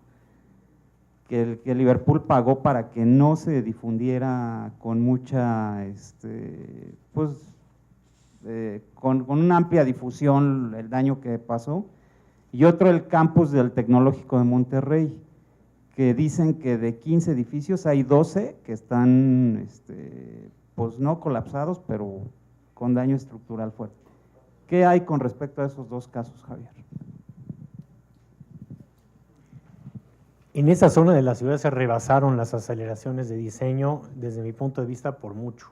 que Liverpool pagó para que no se difundiera con mucha, con una amplia difusión el daño que pasó, y otro el campus del Tecnológico de Monterrey, que dicen que de 15 edificios hay 12 que están, pues no colapsados, pero con daño estructural fuerte. ¿Qué hay con respecto a esos dos casos, Javier? En esa zona de la ciudad se rebasaron las aceleraciones de diseño, desde mi punto de vista, por mucho.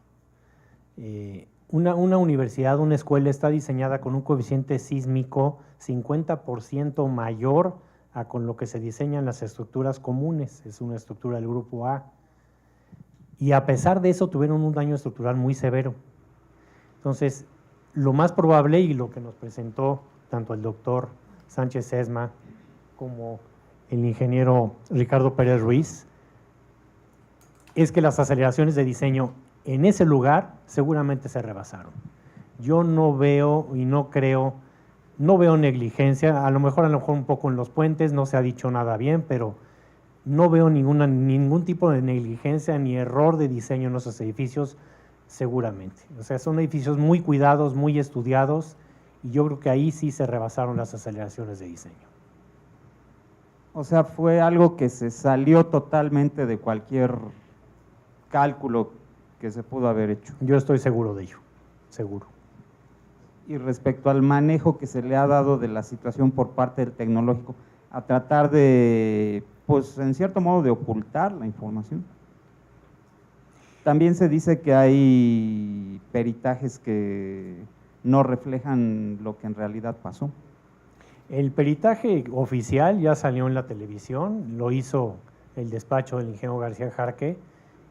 Una universidad, una escuela está diseñada con un coeficiente sísmico 50% mayor a con lo que se diseñan las estructuras comunes, es una estructura del grupo A. Y a pesar de eso tuvieron un daño estructural muy severo. Entonces, lo más probable, y lo que nos presentó tanto el doctor Sánchez Sesma como el ingeniero Ricardo Pérez Ruiz, es que las aceleraciones de diseño en ese lugar seguramente se rebasaron. Yo no veo y no creo, no veo negligencia, a lo mejor un poco en los puentes, no se ha dicho nada bien, pero no veo ningún tipo de negligencia ni error de diseño en esos edificios, seguramente. O sea, son edificios muy cuidados, muy estudiados, y yo creo que ahí sí se rebasaron las aceleraciones de diseño. O sea, fue algo que se salió totalmente de cualquier cálculo que se pudo haber hecho. Yo estoy seguro de ello, seguro. Y respecto al manejo que se le ha dado de la situación por parte del tecnológico, a tratar de, pues en cierto modo, de ocultar la información. También se dice que hay peritajes que no reflejan lo que en realidad pasó. El peritaje oficial ya salió en la televisión, lo hizo el despacho del ingeniero García Jarque,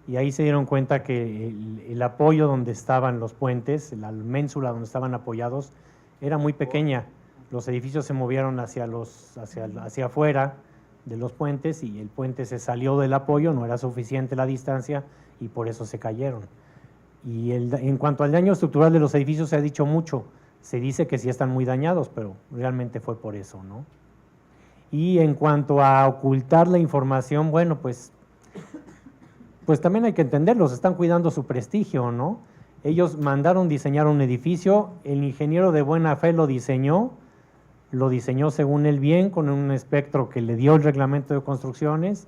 y ahí se dieron cuenta que el apoyo donde estaban los puentes, la ménsula donde estaban apoyados, era muy pequeña. Los edificios se movieron hacia afuera de los puentes y el puente se salió del apoyo, no era suficiente la distancia y por eso se cayeron. Y en cuanto al daño estructural de los edificios se ha dicho mucho, se dice que sí están muy dañados, pero realmente fue por eso, ¿no? Y en cuanto a ocultar la información, bueno, pues también hay que entenderlos, están cuidando su prestigio, ¿no? Ellos mandaron diseñar un edificio, el ingeniero de buena fe lo diseñó según él bien, con un espectro que le dio el reglamento de construcciones,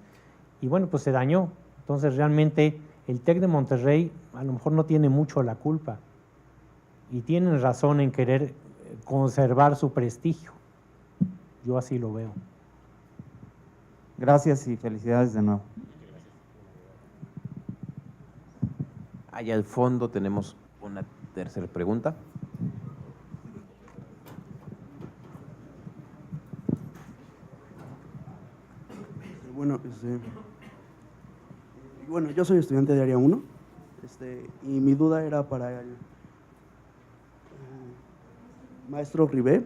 y bueno, pues se dañó. Entonces realmente el TEC de Monterrey a lo mejor no tiene mucho la culpa, y tienen razón en querer conservar su prestigio. Yo así lo veo. Gracias y felicidades de nuevo. Allá al fondo tenemos una tercera pregunta. Bueno, yo soy estudiante de Área 1 y mi duda era para el maestro Ribé.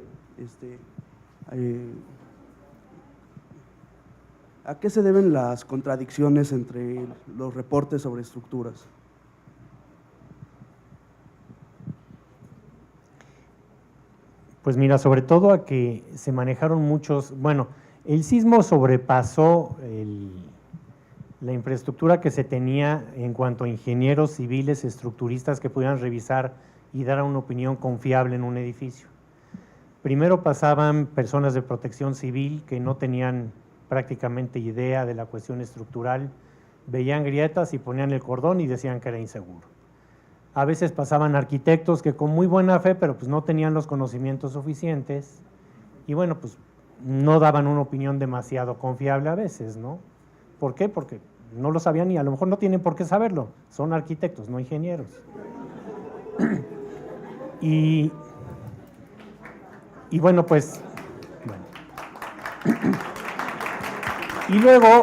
¿A qué se deben las contradicciones entre los reportes sobre estructuras? Pues mira, sobre todo a que se manejaron muchos, bueno, el sismo sobrepasó la infraestructura que se tenía en cuanto a ingenieros civiles, estructuristas que pudieran revisar y dar una opinión confiable en un edificio. Primero pasaban personas de protección civil que no tenían prácticamente idea de la cuestión estructural, veían grietas y ponían el cordón y decían que era inseguro. A veces pasaban arquitectos que con muy buena fe, pero pues no tenían los conocimientos suficientes y bueno, pues no daban una opinión demasiado confiable a veces, ¿no? ¿Por qué? Porque no lo sabían y a lo mejor no tienen por qué saberlo, son arquitectos, no ingenieros. Y bueno, pues, bueno. Y luego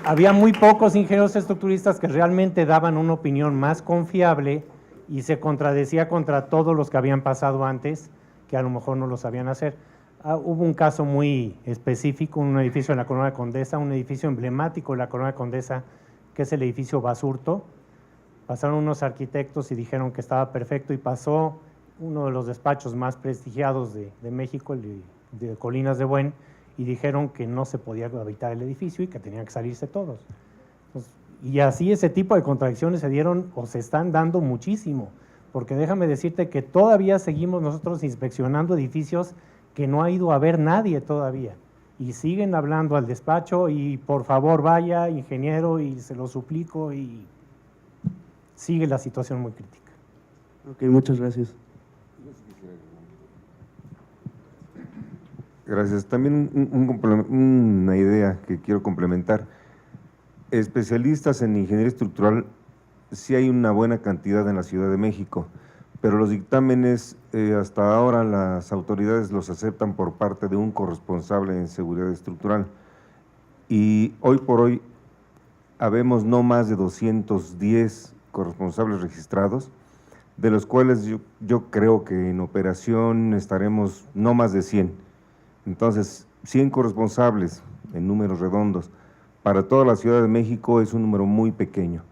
había muy pocos ingenieros estructuristas que realmente daban una opinión más confiable y se contradecía contra todos los que habían pasado antes, que a lo mejor no lo sabían hacer. Hubo un caso muy específico, un edificio en la Colonia Condesa, un edificio emblemático de la Colonia Condesa, que es el edificio Basurto. Pasaron unos arquitectos y dijeron que estaba perfecto y pasó uno de los despachos más prestigiados de México, el de Colinas de Buen, y dijeron que no se podía habitar el edificio y que tenían que salirse todos. Entonces, y así ese tipo de contradicciones se dieron o se están dando muchísimo, porque déjame decirte que todavía seguimos nosotros inspeccionando edificios que no ha ido a ver nadie todavía, y siguen hablando al despacho y por favor vaya, ingeniero, y se lo suplico, y sigue la situación muy crítica. Ok, muchas gracias. Gracias. También una idea que quiero complementar. Especialistas en ingeniería estructural, sí hay una buena cantidad en la Ciudad de México, pero los dictámenes hasta ahora las autoridades los aceptan por parte de un corresponsable en seguridad estructural. Y hoy por hoy habemos no más de 210 corresponsables registrados, de los cuales yo creo que en operación estaremos no más de 100. Entonces, 100 corresponsables en números redondos para toda la Ciudad de México es un número muy pequeño.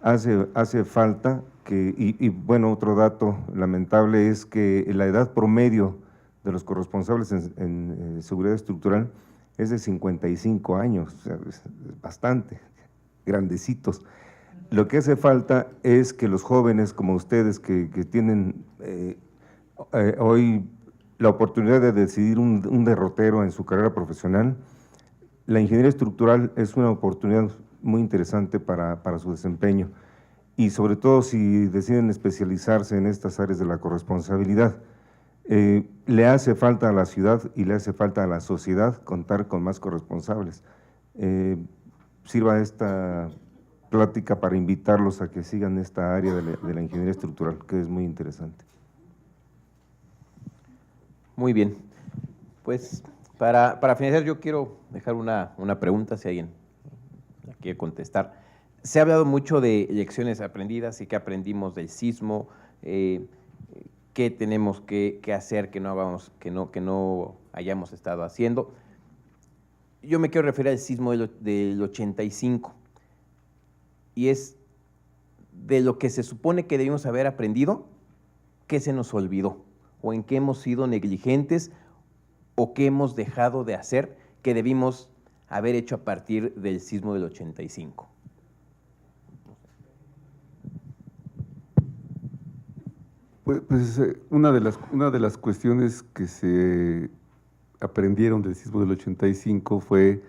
Hace falta que, y bueno, otro dato lamentable es que la edad promedio de los corresponsables en seguridad estructural es de 55 años, o sea, es bastante, grandecitos. Lo que hace falta es que los jóvenes como ustedes que tienen hoy la oportunidad de decidir un derrotero en su carrera profesional, la ingeniería estructural es una oportunidad muy interesante para su desempeño, y sobre todo si deciden especializarse en estas áreas de la corresponsabilidad. Le hace falta a la ciudad y le hace falta a la sociedad contar con más corresponsables. Sirva esta plática para invitarlos a que sigan esta área de la ingeniería estructural, que es muy interesante. Muy bien. Pues para finalizar yo quiero dejar una pregunta, si alguien la quiere contestar. Se ha hablado mucho de lecciones aprendidas y qué aprendimos del sismo, qué tenemos que hacer que no hayamos estado haciendo. Yo me quiero referir al sismo del 85, y es de lo que se supone que debimos haber aprendido, ¿qué se nos olvidó? ¿O en qué hemos sido negligentes o qué hemos dejado de hacer que debimos haber hecho a partir del sismo del 85? Pues una de las cuestiones que se aprendieron del sismo del 85 fue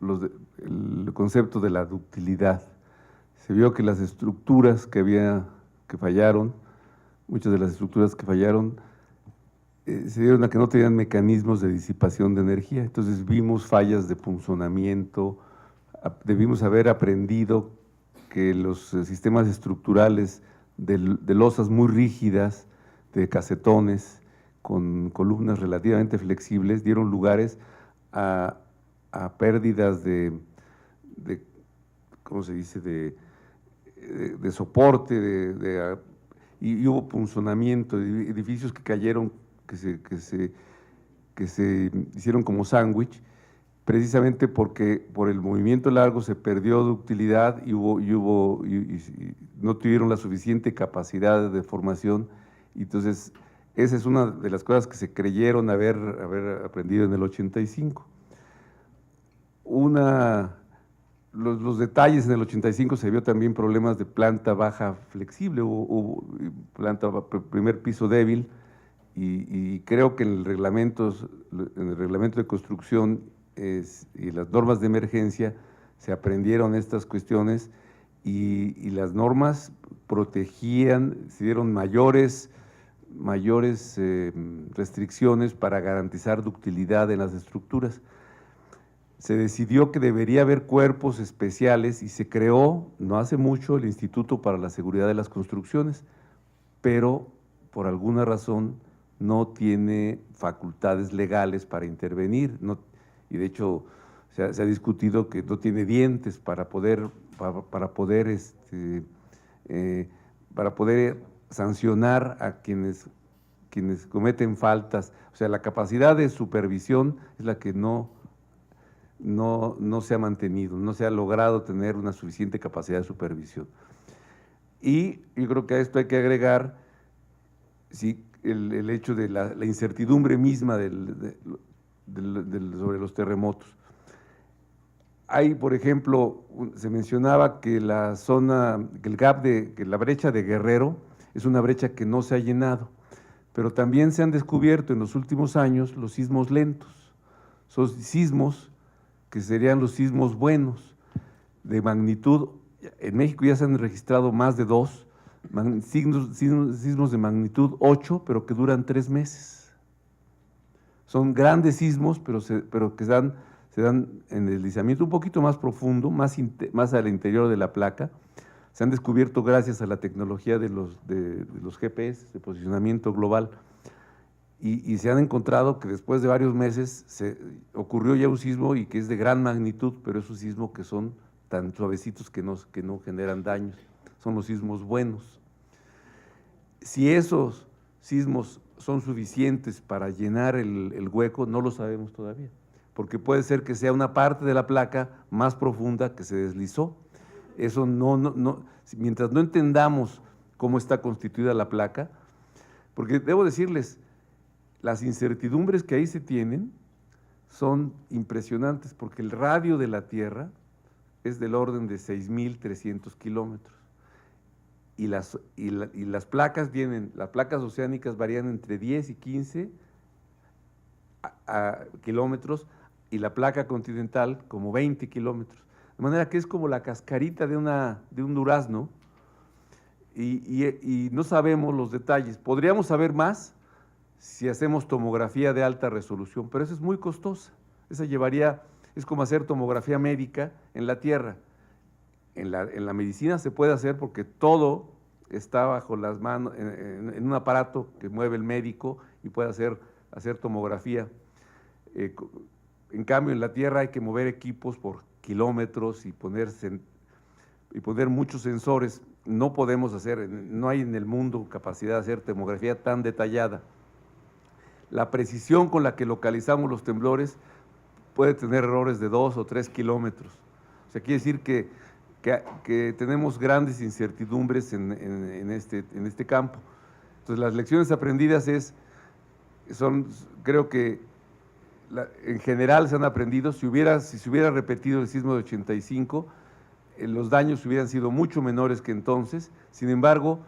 el concepto de la ductilidad. Se vio que las estructuras que fallaron, muchas de las estructuras que fallaron, se dieron a que no tenían mecanismos de disipación de energía. Entonces vimos fallas de punzonamiento. Debimos haber aprendido que los sistemas estructurales de losas muy rígidas, de casetones, con columnas relativamente flexibles, dieron lugares a pérdidas ¿cómo se dice?, de soporte, y hubo punzonamiento, de edificios que cayeron, que se hicieron como sándwich, precisamente porque por el movimiento largo se perdió ductilidad y no tuvieron la suficiente capacidad de deformación. Y entonces esa es una de las cosas que se creyeron haber aprendido en el 85. Los detalles en el 85 se vio también problemas de planta baja flexible, hubo primer piso débil, y creo que en el reglamento de construcción y las normas de emergencia se aprendieron estas cuestiones, y las normas protegían, se dieron mayores restricciones para garantizar ductilidad en las estructuras. Se decidió que debería haber cuerpos especiales y se creó, no hace mucho, el Instituto para la Seguridad de las Construcciones, pero por alguna razón no tiene facultades legales para intervenir, y de hecho se ha discutido que no tiene dientes para poder sancionar a quienes cometen faltas. O sea, la capacidad de supervisión es la que no se ha mantenido, no se ha logrado tener una suficiente capacidad de supervisión. Y yo creo que a esto hay que agregar sí, el hecho de la incertidumbre misma sobre los terremotos. Hay, por ejemplo, se mencionaba que la zona, que el gap, que la brecha de Guerrero es una brecha que no se ha llenado, pero también se han descubierto en los últimos años los sismos lentos. Son sismos que serían los sismos buenos, de magnitud, en México ya se han registrado más de 2, sismos de magnitud 8, pero que duran 3 meses. Son grandes sismos, pero que se dan en deslizamiento un poquito más profundo, más al interior de la placa. Se han descubierto gracias a la tecnología de los GPS, de posicionamiento global, y se han encontrado que después de varios meses ocurrió ya un sismo y que es de gran magnitud, pero es un sismo que son tan suavecitos que no generan daños. Son los sismos buenos. Si esos sismos son suficientes para llenar el hueco, no lo sabemos todavía, porque puede ser que sea una parte de la placa más profunda que se deslizó. Eso mientras no entendamos cómo está constituida la placa, porque debo decirles, las incertidumbres que ahí se tienen son impresionantes, porque el radio de la Tierra es del orden de 6.300 kilómetros. Y las placas las placas oceánicas varían entre 10 y 15 kilómetros, y la placa continental como 20 kilómetros. De manera que es como la cascarita de un durazno, y no sabemos los detalles. Podríamos saber más si hacemos tomografía de alta resolución, pero eso es muy costosa. Es como hacer tomografía médica en la Tierra. En la medicina se puede hacer porque todo está bajo las manos, en un aparato que mueve el médico y puede hacer tomografía. En cambio, en la Tierra hay que mover equipos por kilómetros y poner muchos sensores. No hay en el mundo capacidad de hacer tomografía tan detallada. La precisión con la que localizamos los temblores puede tener errores de 2 o 3 kilómetros. O sea, quiere decir que tenemos grandes incertidumbres en este campo. Entonces, las lecciones aprendidas creo que en general se han aprendido. Si se hubiera repetido el sismo de 85, los daños hubieran sido mucho menores que entonces. Sin embargo,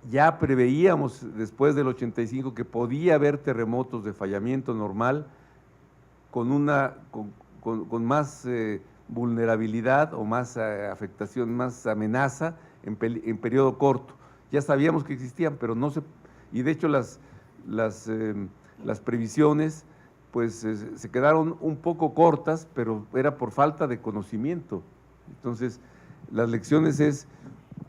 ya preveíamos después del 85 que podía haber terremotos de fallamiento normal con más vulnerabilidad o más afectación, más amenaza en periodo corto. Ya sabíamos que existían, pero y de hecho las previsiones pues se quedaron un poco cortas, pero era por falta de conocimiento. Entonces, las lecciones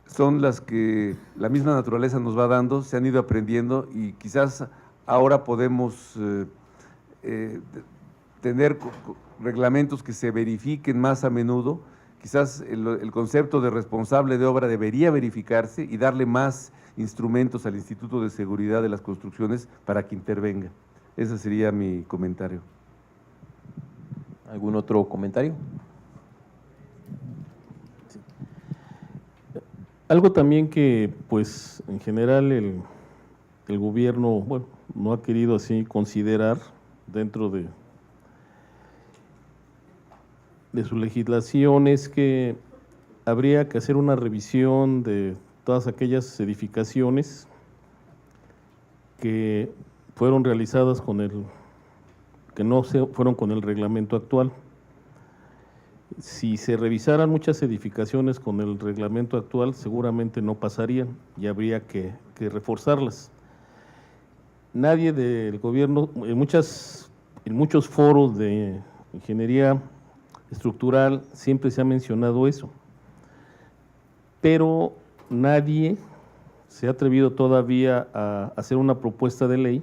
son las que la misma naturaleza nos va dando, se han ido aprendiendo, y quizás ahora podemos tener reglamentos que se verifiquen más a menudo. Quizás el concepto de responsable de obra debería verificarse y darle más instrumentos al Instituto de Seguridad de las Construcciones para que intervenga. Ese sería mi comentario. ¿Algún otro comentario? Sí. Algo también que, pues, en general el gobierno, bueno, no ha querido así considerar dentro de su legislación, es que habría que hacer una revisión de todas aquellas edificaciones que fueron realizadas que no fueron con el reglamento actual. Si se revisaran muchas edificaciones con el reglamento actual, seguramente no pasarían y habría que reforzarlas. Nadie del gobierno, en muchos foros de ingeniería estructural siempre se ha mencionado eso, pero nadie se ha atrevido todavía a hacer una propuesta de ley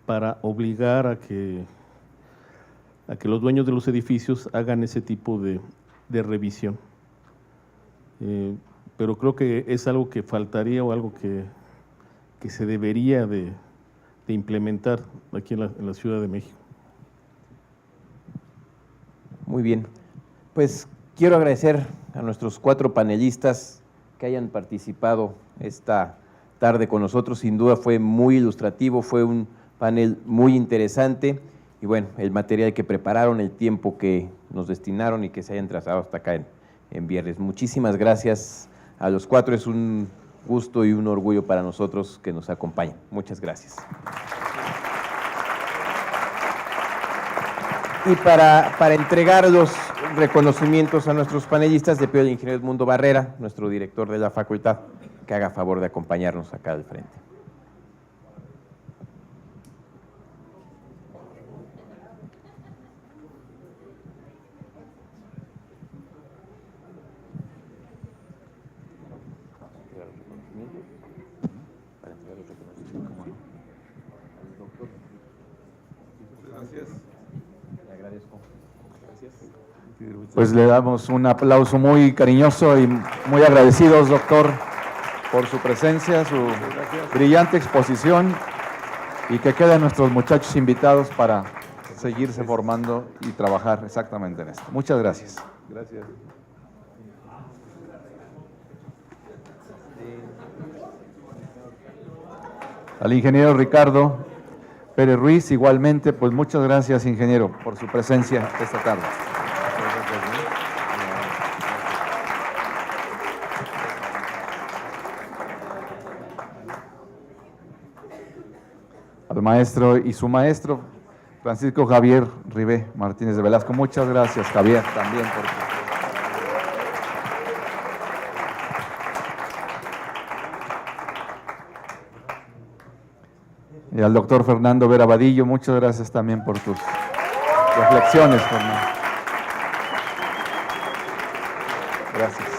para obligar a que los dueños de los edificios hagan ese tipo de revisión. Pero creo que es algo que faltaría o algo que se debería de implementar aquí en la Ciudad de México. Muy bien. Pues quiero agradecer a nuestros 4 panelistas que hayan participado esta tarde con nosotros. Sin duda fue muy ilustrativo, fue un panel muy interesante y bueno, el material que prepararon, el tiempo que nos destinaron y que se hayan trazado hasta acá en viernes. Muchísimas gracias a los cuatro, es un gusto y un orgullo para nosotros que nos acompañen. Muchas gracias. Y para entregar los reconocimientos a nuestros panelistas, le pido al ingeniero Edmundo Barrera, nuestro director de la facultad, que haga favor de acompañarnos acá al frente. Pues le damos un aplauso muy cariñoso y muy agradecidos, doctor, por su presencia, su brillante exposición y que queden nuestros muchachos invitados para seguirse formando y trabajar exactamente en esto. Muchas gracias. Gracias. Al ingeniero Ricardo Pérez Ruiz, igualmente, pues muchas gracias, ingeniero, por su presencia esta tarde. Al maestro y su maestro, Francisco Javier Ribé Martínez de Velasco. Muchas gracias, Javier, también por su... Y al doctor Fernando Vera Vadillo, muchas gracias también por tus reflexiones, Fernando. Gracias.